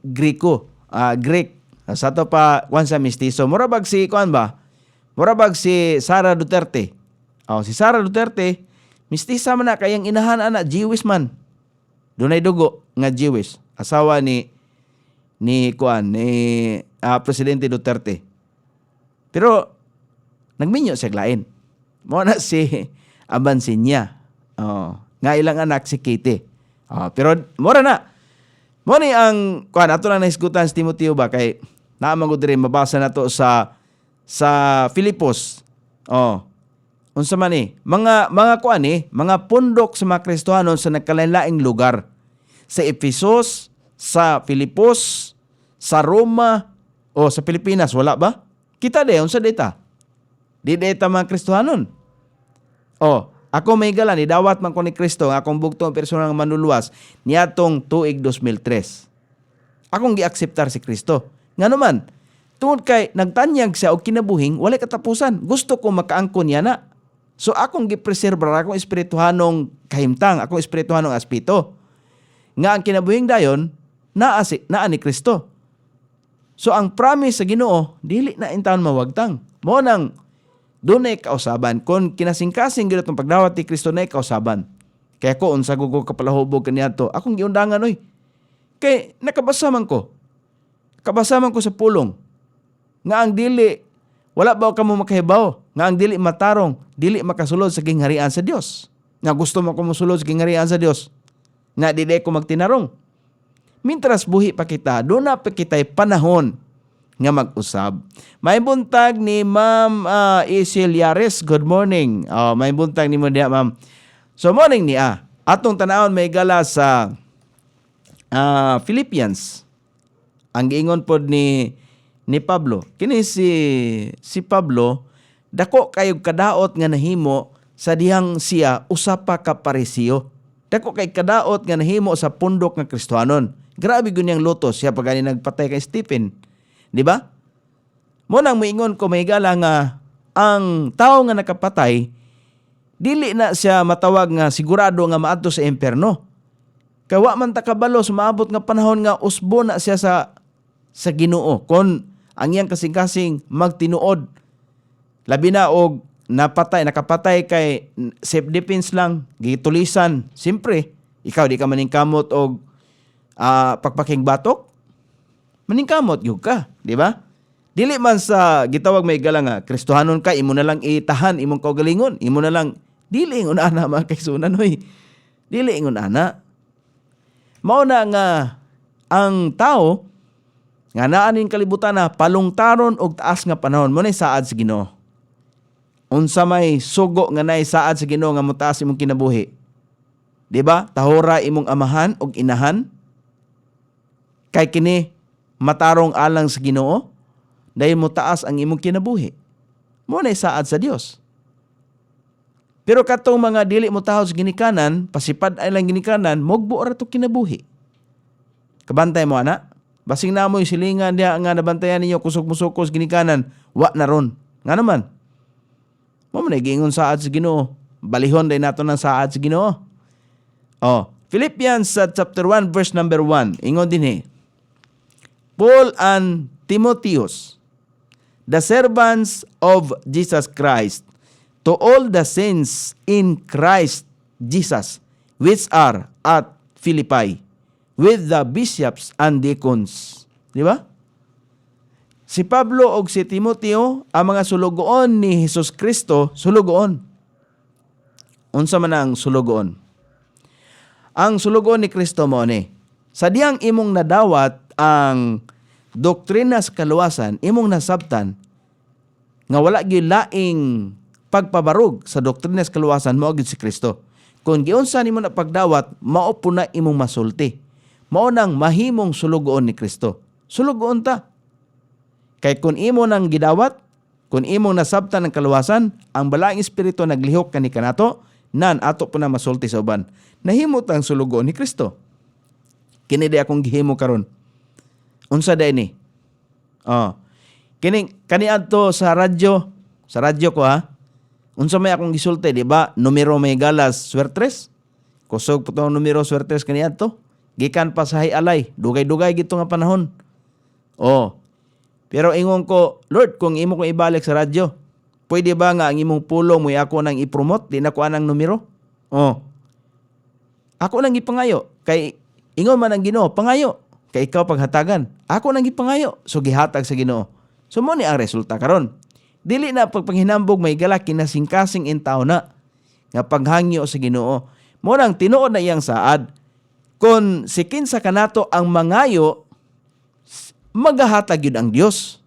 Greko, Greek. Sa to pa kuan sa mistiso. Murabag si kuan ba? Murabag si Sara Duterte. Si Sara Duterte mistisa man na kayang inahan anak Jewish man. Dunay dugo nga Jewish. Asawa ni Presidente Duterte. Pero nagminyo siya lain. Mo na si Abansinya. Nga ilang anak si Katie. Pero mora na. Mo ni ang kuan ato lang naisgutan si Timoteo ba kay naamang gud diri mabasa nato sa Filipos. Unsa man mga kuan mga pundok sa mga Kristohanon sa nagkalain-laing lugar. Sa Efesos, sa Filipos, sa Roma o sa Pilipinas wala ba? Kita dayon sa data. Di data mga Kristohanon. Oh, ako may gala, nidawat man ko ni Kristo, akong bugtong personal nga manluluwas, niatong tuig 2003. Akong giakseptar si Kristo. Nga naman, tungod kay nagtanyag siya og kinabuhing, walay katapusan. Gusto ko makaangkon niya na. So akong gipreserbar, akong espirituhanong kahimtang, akong espirituhanong aspito. Nga ang kinabuhing dayon, naa ni Kristo. So ang promise sa Ginoo, dili na intaon mawagtang. Mo nang doon ay kausaban. Kung kinasingkasing gina itong pagdawat ni Kristo na ay kausaban. Kaya ko, unsa ko kapalahubog kaniya to, akong giundangan, oy. Kaya nakabasaman ko. Kabasaman ko sa pulong. Nga ang dili, wala ba ka mo makahibaw? Nga ang dili matarong, dili makasulod sa gingharian sa Dios. Nga gusto mo kumusulod sa gingharian sa Dios. Nga dili ko magtinarong. Mintras buhi pa kita, doon na pa kita'y panahon nga mag-usab. May buntag ni Ma'am Isil Yares. Good morning. May buntag ni mo diya, Ma'am. So, morning niya. Atong tanawon may gala sa Philippians. Ang giingon pod ni Pablo. Kini si Pablo, dako kayog kadaot nga nahimo sa dihang siya usapa ka parisiyo. Dako kay kadaot nga nahimo sa pundok nga Kristohanon. Grabe gunyang lutos siya pagani nagpatay kay Stephen. Di ba? Mo nang moingon ko may gala nga ang tao nga nakapatay dili na siya matawag nga sigurado nga maadto sa impierno. Kay wa man ta kabalo maabot nga panahon nga usbo na siya sa Ginoo kon ang iyang kasing-kasing magtinuod. Labi na og nakapatay kay self defense lang, gitulisan. Siyempre, ikaw di ka maningkamot og pagpaking batok. Maningkamot gyud ka, di ba? Dili man sa gitawag may gala nga Kristohanon ka, imo na lang itahan imong kaugalingon, imo na lang dili ingon ana mga kaigsunan hoy. Dili ingon ana. Mao na nga ang tao nga naa ning kalibutan na palungtaron og taas nga panahon mo nay saad sa Ginoo. Unsa may sugo nga nay saad sa Ginoo nga motaas imong kinabuhi. Di ba? Tahora imong amahan og inahan. Kay kini matarong alang sa Ginoo, dahil mo taas ang imong kinabuhi. Mo na saad sa Dios. Pero katong mga dili mo taos ginikanan, pasipad ay lang ginikanan, mogbo ra to kinabuhi. Kabantay mo ana, basing na mo yung silingan diha nga nabantayan ninyo kusog-musukos ginikanan, wa na ron. Nga naman. Mo man giingon saad sa Ginoo. Balihon day nato ng saad sa Ginoo. Philippians chapter 1 verse number 1. Ingon dinhi. Paul and Timotheus, the servants of Jesus Christ, to all the saints in Christ Jesus, which are at Philippi, with the bishops and deacons. Di ba? Si Pablo o si Timoteo, ang mga sulugoon ni Jesus Kristo, sulugoon. Unsa man ang sulugoon? Ang sulugoon ni Kristo mo ni, sa diyang imong nadawat ang doktrina sa kaluwasan, imong nasabtan, nga wala gyud laing pagpabarog sa doktrina sa kaluwasan, mao gyud si Kristo. Kung giunsa nimo na pagdawat, mao po na imong masulti. Mao nang mahimong sulugoon ni Kristo. Sulugoon ta. Kay kung imo nang gidawat, kung imong nasabtan ng kaluwasan, ang balaang espiritu naglihok kani kanato, nan ato po na masulti sa uban. Nahimot ang sulugoon ni Kristo. Kini di akong gihimo karon. Unsa day ni? Kani adto sa radyo ko ha. Unsa may akong gisulti, di ba? Numero may galas swertres. Kusog po itong numero swertres kani adto. Gikan pa sa alay, dugay-dugay gito nga panahon. Pero ingon ko, Lord, kung imo ko ibalik sa radyo, pwede ba nga ang imong pulong mo ako nang i-promote, di na ko anang numero? Ako nang ipangayo. Kay ingon man ang Ginoo, pangayo. Kay ikaw paghatagan. Ako nang ipangayo. So gihatag sa Ginoo. So mo ni ang resulta karon. Dili na pagpanghinambog may gala kinasingkasing in tao na nga paghangyo sa Ginoo. Mo nang tinuod na iyang saad. Kung si kinsa kanato ang mangayo, magahatag yun ang Dios.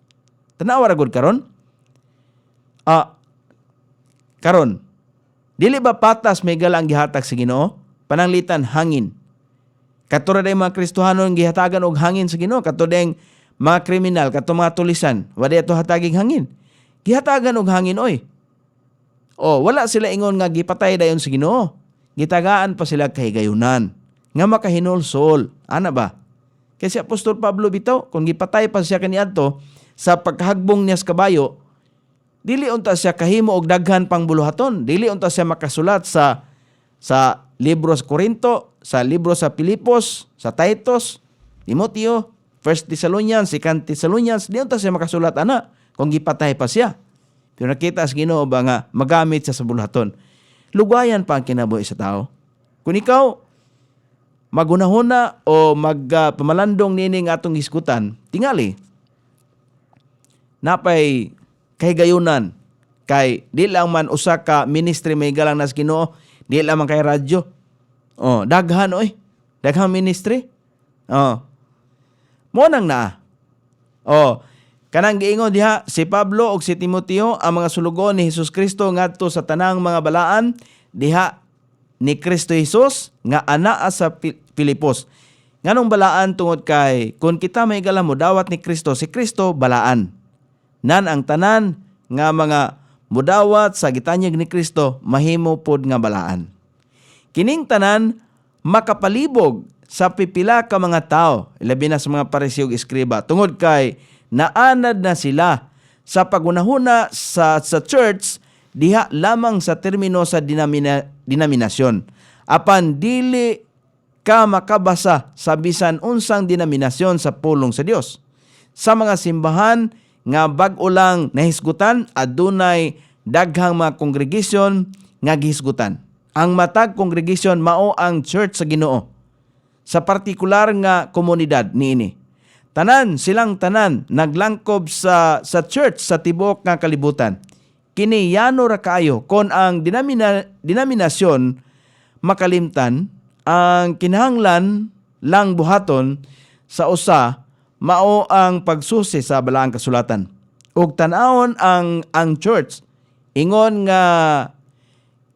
Tanawa ra gud karon? Karon. Dili ba patas may gala ang gihatag sa Ginoo? Pananglitan hangin. Katulad ay mga Kristohanon gihatagan og hangin sa Ginoo, katulad ang mga kriminal katong mga tulisan, wala ato hataging hangin. Gihatagan og hangin oy. Wala sila ingon nga gipatay dayon sa Ginoo. Gitagaan pa sila kahigayunan nga makahinulsol. Ana ba? Kasi Apostol Pablo bitaw, kung gipatay pa siya kaniadto sa pagkahagbong niya sa kabayo, dili unta siya kahimo og daghan pang buluhaton. Dili unta siya makasulat sa libro sa Korinto, sa libro sa Pilipos, sa Titus, Timoteo, 1 Thessalonians, 2 Thessalonians, di unta siya makasulat ana kung gipatay pa siya. Pero nakita sa Ginoo ba nga magamit siya sa buluhaton. Lugayan pa ang kinabuhi sa tao. Kung ikaw magunahuna o pamalandong nining atong hisgutan, tingali napay kahigayunan kay di lang man usa ka ministry may galang nas Ginoo, di lang man kay radyo. Daghan oy. Daghang ministry. Mo nang na. Kanang giingon diha si Pablo ug si Timoteo ang mga sulugon ni Hesus Kristo ngadto sa tanang mga balaan diha ni Kristo Jesus nga anaa sa Pilipos. Nganong balaan tungod kay kung kita may galam mo dawat ni Kristo, si Kristo balaan. Nan ang tanan nga mga mudawat sa gitanyag ni Kristo mahimo pod nga balaan. Kining tanan makapalibog sa pipila ka mga tao, ilabi na sa mga Pariseo ug Eskriba, tungod kay naanad na sila sa pagunahuna sa church diha lamang sa termino sa denominasyon. Apan dili ka makabasa sa bisan unsang denominasyon sa pulong sa Dios. Sa mga simbahan nga bag-o lang nahisgutan, adunay daghang mga kongregasyon nga gihisgutan. Ang matag kongregasyon mao ang church sa Ginoo. Sa partikular nga komunidad niini. Silang tanan naglangkob sa church sa tibuok nga kalibutan. Kini yano ra kaayo kon ang denominasyon makalimtan, ang kinahanglan lang buhaton sa usa mao ang pagsusi sa balaang kasulatan. Ug tan-awon ang church ingon nga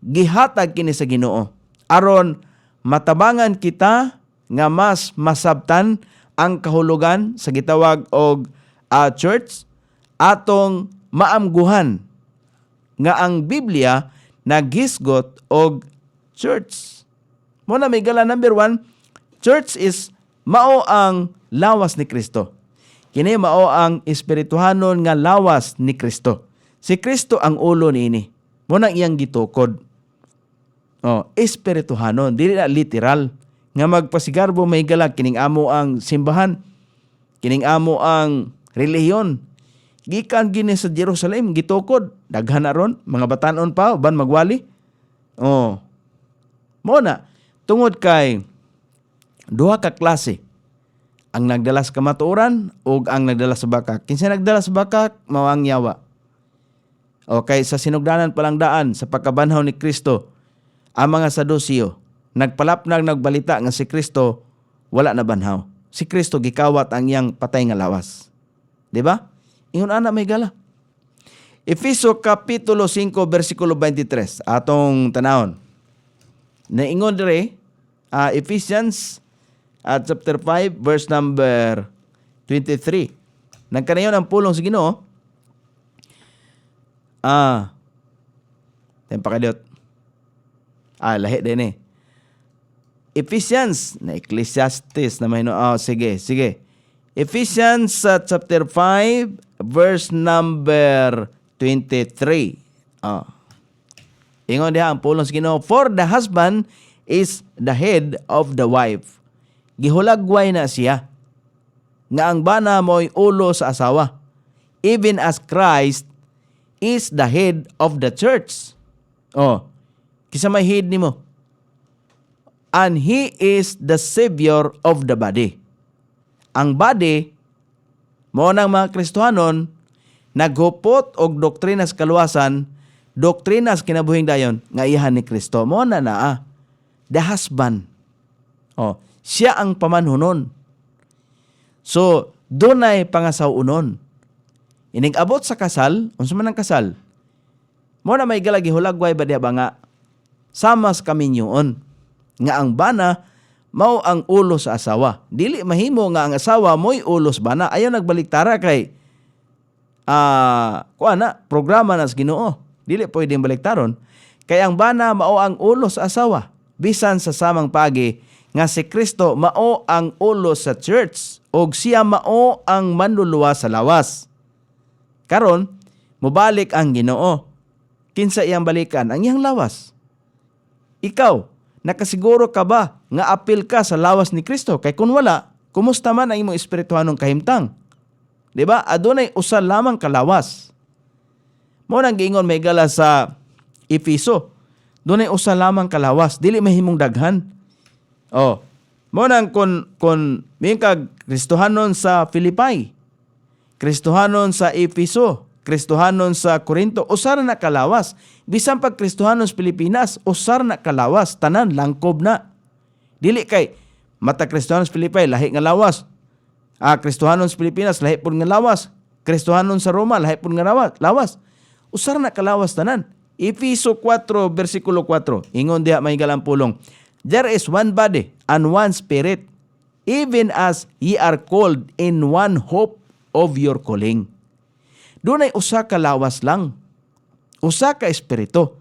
gihatag kini sa Ginoo aron matabangan kita nga mas masabtan ang kahulugan sa gitawag og church atong maamguhan nga ang Biblia naghisgot og church. Muna may gala number 1, church is mao ang lawas ni Kristo. Kini mao ang espirituhanon nga lawas ni Kristo. Si Kristo ang ulo niini. Muna iyang gitukod. Espirituhanon, dili na literal nga magpasigarbo may galag kining amo ang simbahan, kining amo ang relihiyon. Gikan gini sa Jerusalem gitukod, daghan na ron mga batanon pa ban magwali. Mo na tungod kay duha ka klase ang nagdala sa kamatuoran ug ang nagdala sa bakak. Kinsa nagdala sa bakak mao ang yawa. Okay, sa sinugdanan palang daan sa pagkabanhaw ni Kristo, ang mga Saduceo nagpalapnag nagbalita nga si Kristo wala na banhaw. Si Kristo gikawat ang iyang patay nga lawas. Di ba? Ingon ana may gala. Efeso kapitulo 5 bersikulo 23 atong tanawon. Naingon dire Ephesians chapter 5 verse number 23. Nagkanayon ang pulong sa Ginoo. Tempa kadiyot. Lahi din eh. Ephesians na Ecclesiastes na mahino. Sige. Ephesians chapter 5 verse number 23. Ingon diha ang pulong sa Ginoo, for the husband is the head of the wife. Gihulagway na siya nga ang bana mo'y ulo sa asawa, even as Christ is the head of the church. Kisa may head nimo? And He is the Savior of the body. Ang body, mo ng mga Kristohanon, naghupot og doktrinas kaluwasan, doktrinas kinabuhing dayon, nga iyahan ni Kristo. Mo na the husband. Siya ang pamanhunon. So, dunay pangasawunon. Inig-abot sa kasal, unsa man ang kasal? Mo na may galagi hulagway ba diha ba nga? Samas kami niyoon. Nga ang bana mao ang ulo sa asawa. Dili mahimo nga ang asawa mo'y ulos bana. Ayaw nagbaliktara kay programa nas Ginoo. Dili pwedeng baliktaron. Kay ang bana mao ang ulo sa asawa. Bisan sa samang pagi nga si Kristo mao ang ulo sa church og siya mao ang manluluwa sa lawas. Karon mobalik ang Ginoo. Kinsa iyang balikan? Ang iyang lawas. Ikaw, nakasiguro ka ba nga apil ka sa lawas ni Kristo? Kay kung wala, kumusta man ang imong espirituhanong kahimtang? Diba? Adunay usa lamang kalawas. Mo nang giingon may gala sa Efeso. Dunay usa lamang kalawas, dili mahimong daghan. Mo nang kun mingkag Kristohanon sa Philippi, Kristohanon sa Efeso, Kristohanon sa Corinto, usar na kalawas. Bisan pag Kristohanon sa Pilipinas, usar na kalawas, tanan langkob na. Dili kay mata Kristohanon sa Philippi lahi nga lawas. Kristohanon sa Pilipinas lahi pud nga lawas. Kristohanon sa Roma lahi pud nga lawas. Usar na kalawas tanan. Efeso 4 versikulo 4. Ingon diha may galampulong. There is one body and one spirit, even as ye are called in one hope of your calling. Dunay usa ka lawas lang. Usa ka espiritu.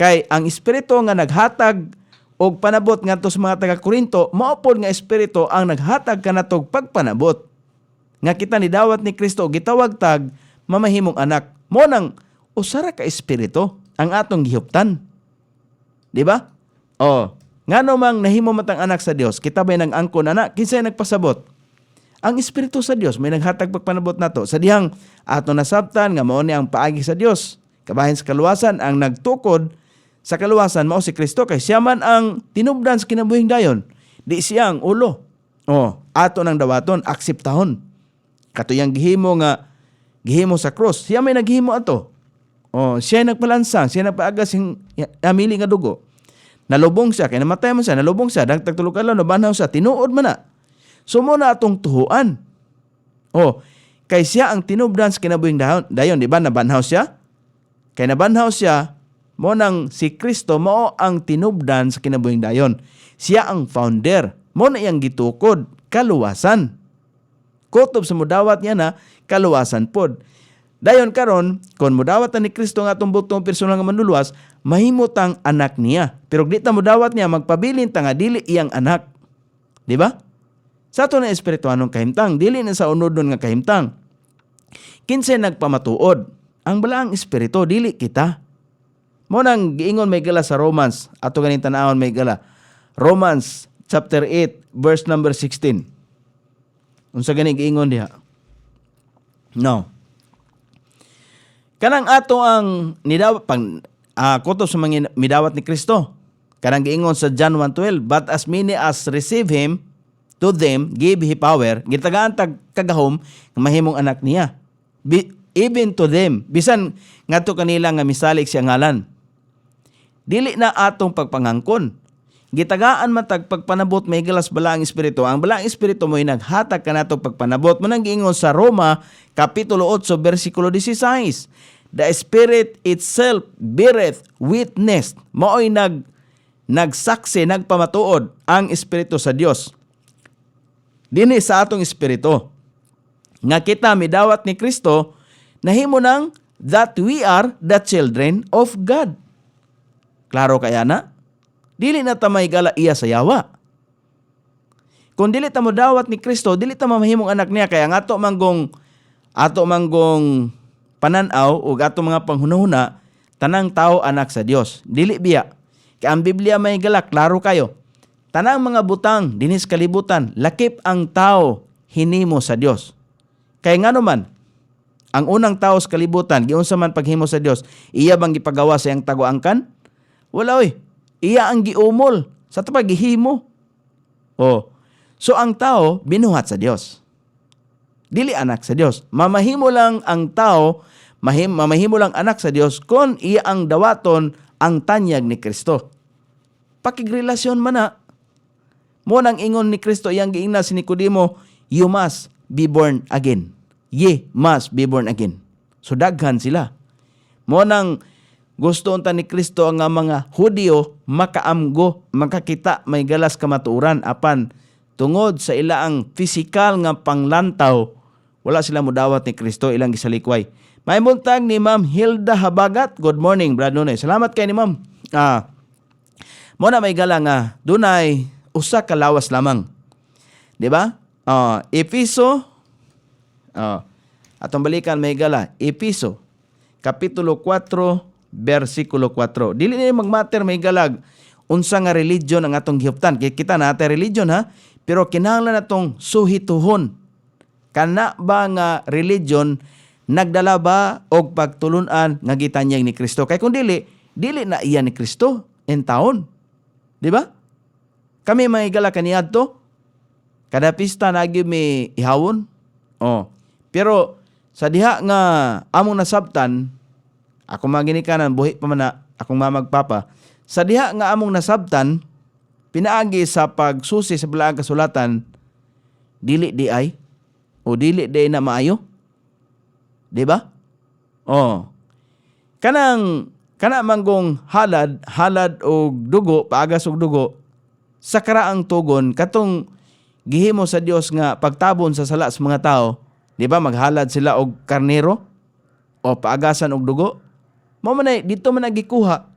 Kay ang espiritu nga naghatag og panabot ngadto sa mga taga-Korinto, mao pod nga espiritu ang naghatag kanatog pagpanabot. Nga kita ni dawat ni Kristo gitawag tag mamahimong anak. Mo nang usara ka espiritu ang atong gihuptan. Di ba? Ngano mang nahimo matang anak sa Dios, kita ba'y nag-angkon anak, kinsay nagpasabot? Ang Espiritu sa Dios may naghatag pagpanabot nato. Sa dihang ato nasabtan nga mao ni ang paagi sa Dios. Kabahin sa kaluwasan ang nagtukod sa kaluwasan mao si Kristo kay siya man ang tinubdan sa kinabuhing dayon. Di siya ang ulo. Ato nang dawaton, akseptahon. Katuyang gihimo sa cross, siya may naghimo ato. Siya nagpalansang, siya nagpaagas sing amili nga dugo. Nalubong siya, kaya namatay man siya, nalubong siya, dagtag tulog adlaw, nabanhaw siya, tinuod man na. So mo na atong tuhuan. Kay siya ang tinubdan sa kinabuhing dayon, di ba? Nabanhaw siya. Kay nabanhaw siya, mo nang si Kristo mao ang tinubdan sa kinabuhing dayon. Siya ang founder. Mo na iyang gitukod, kaluwasan. Kutob sa mudawat niya na, kaluwasan pod. Dayon karon, kung mudawat ni Kristo nga atong butong personal nga manluluwas, mahimutang anak niya. Pero di ta mudawat niya, magpabilin ta nga dili iyang anak. Di ba? Sa ato na espirituanong kahimtang, dili na sa unodon nga kahimtang. Kinsay nagpamatuod, ang balaang espiritu, dili kita. Mo nang giingon may gala sa Romans, ato ganing tanawon may gala. Romans chapter 8, verse number 16. Unsa gani giingon diha? No. Kanang ato ang nidawat kutob sa mga midawat ni Kristo. Kanang giingon sa John 1:12, but as many as receive him, to them give he power. Gitagaan tag kagahom nga mahimong anak niya. Even to them, bisan ngadto kanila nga misalik siya ngalan. Dili na atong pagpangangkon. Gitagaan man tag pagpanabot may galas balaang espiritu. Ang balaang espiritu mo'y naghatag kanato pagpanabot. Manang giingon sa Roma kapitulo 8 versikulo 16. The Spirit itself beareth witness. Mao'y nagsaksi, nagpamatuod ang Espiritu sa Dios. Dinhi sa atong espiritu. Nga kita midawat ni Kristo, nahimo nang that we are the children of God. Klaro kaya na? Dili na ta maigala iya sa yawa. Kung dili ta modawat ni Kristo, dili ta mamahimong anak niya. Kaya nga ato manggong pananaw o ato mga panghunahuna, tanang tao anak sa Dios. Dili biya. Kaya ang Biblia may gala, klaro kayo. Tanang mga butang, dinis kalibutan, lakip ang tao hinimo sa Dios. Kaya nga naman, ang unang tao sa kalibutan, giunsa man paghimo sa Dios, iya bang gipagawa sa iyang taguangkan? Wala oy. Iya ang giumol sa tapagihimo. So ang tao binuhat sa Dios. Dili anak sa Dios. Mamahimo lang ang tao, mamahimo lang anak sa Dios kung iya ang dawaton ang tanyag ni Kristo. Pakigrelasyon man na. Mo nang ingon ni Kristo iyang giingna si Nicodemo, you must be born again. Ye must be born again. So daghan sila. Mo nang gusto unta ni Kristo nga mga Hudyo makaamgo, makakita may galas kamatuoran apan tungod sa ilaang pisikal nga panglantaw, wala sila mudawat ni Kristo, ilang gisalikway. May buntag ni Ma'am Hilda Habagat. Good morning, Brad Nunes. Salamat kay ni Ma'am. Mo na may gala nga dunay usa ka lawas lamang. Di ba? Episo, atong balikan may gala, Episo, Kapitulo 4, versikulo 4. Dili na magmatter may galag unsa nga religion ang atong gihuptan. Kita natin religion ha, pero kinahanglan natong suhituhon. Kana ba nga religion nagdala ba og pagtulunan nga gitanyag ni Kristo? Kay kung dili na iya ni Kristo en taon. Di ba? Kami mga igala kaniadto, kada pista nagyud mi ihawon. Pero sa diha nga among nasabtan, ako maginikanan, buhi pa man na akong mamagpapa. Sa diha nga among nasabtan, pinaagi sa pagsusi sa balaang kasulatan, dili di ay, o dili di na maayo. Diba? Kana manggong halad og dugo, paagas og dugo, sa karaang tugon, katong gihimo sa Dios nga pagtabon sa sala sa mga tao, diba? Maghalad sila og karnero, o paagasan og dugo. Dito man nagikuha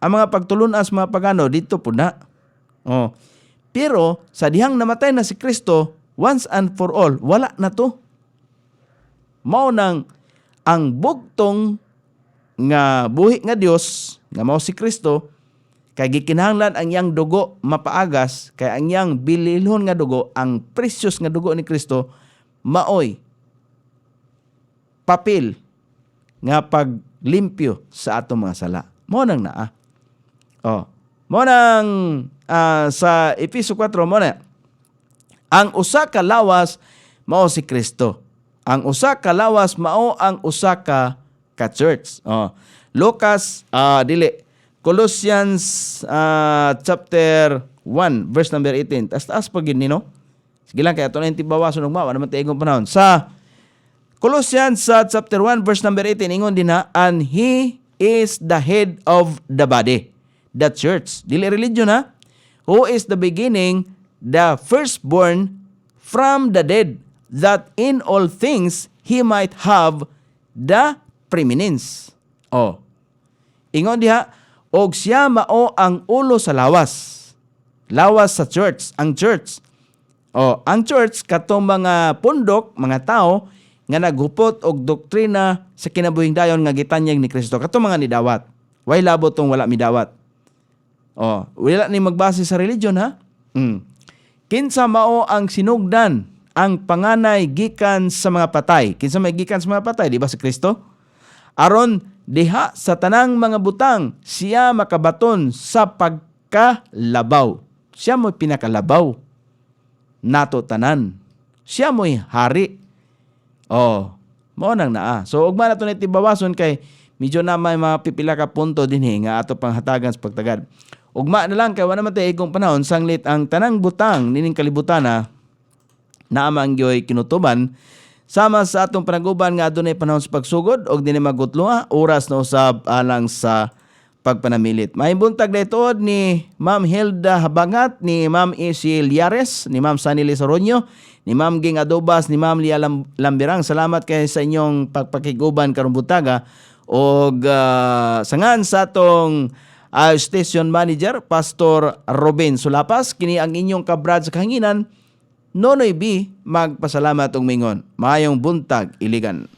ang mga pagtulunas mga pagano dito po na. Pero sa dihang namatay na si Kristo once and for all, wala na to. Mao nang ang bugtong nga buhi nga Dios nga mao si Kristo kay gikinahanglan ang iyang dugo mapaagas, kay ang iyang bililhon nga dugo, ang precious nga dugo ni Kristo maoy papel nga paglimpyo sa atong mga sala. Mo nang naa. Mo nang sa Episo 4 mo na. Ang usa ka lawas mao si Kristo. Ang usa ka lawas mao ang usa ka church. Lucas Colossians chapter 1 verse number 18. Taas pag nino. Sige lang kay ato na tibawason og mawa naman taigong panahon. Sa Colossians chapter 1 verse number 18 ingon din ha, and he is the head of the body, the church. Dili religion ha. Who is the beginning, the firstborn from the dead, that in all things he might have the preeminence. Ingon diha, og siya mao ang ulo sa lawas. Lawas sa church, ang church. Ang church katong mga pundok, mga tao nga naghupot og doktrina sa kinabuhing dayon nga gitanyag ni Kristo. Katong mga nidawat. Way labo tong wala midawat. Wala ni magbase sa religion ha. Kinsa mao ang sinugdan, ang panganay gikan sa mga patay. Kinsa may gikan sa mga patay, di ba si Kristo? Aron diha sa tanang mga butang siya makabaton sa pagkalabaw. Siya mo'y pinakalabaw nato tanan. Siya mo'y hari. Mao nang naa. So ugma na to ni tibawason kay medyo na may mga pipila ka punto dinhi nga ato panghatagan sa pagtagad. Ugma na lang kay wala man tay igong panahon sanglit ang tanang butang nining kalibutan na amang gyoy kinutuban sama sa atong panaguban nga adunay panahon sa pagsugod og dinhi magutlo oras na usab alang sa pagpanamilit. May buntag daytood ni Ma'am Hilda Habagat, ni Ma'am Isil Yares, ni Ma'am Sunny Lisoronyo, ni Ma'am Ging Adobas, ni Ma'am Lia Lambirang. Salamat kay sa inyong pagpakiguban karong butaga. Og sangan sa atong station manager, Pastor Robin Sulapas, kini ang inyong kabrad sa kahanginan, Nonoy B, magpasalamat og mingon. Maayong buntag, Iligan.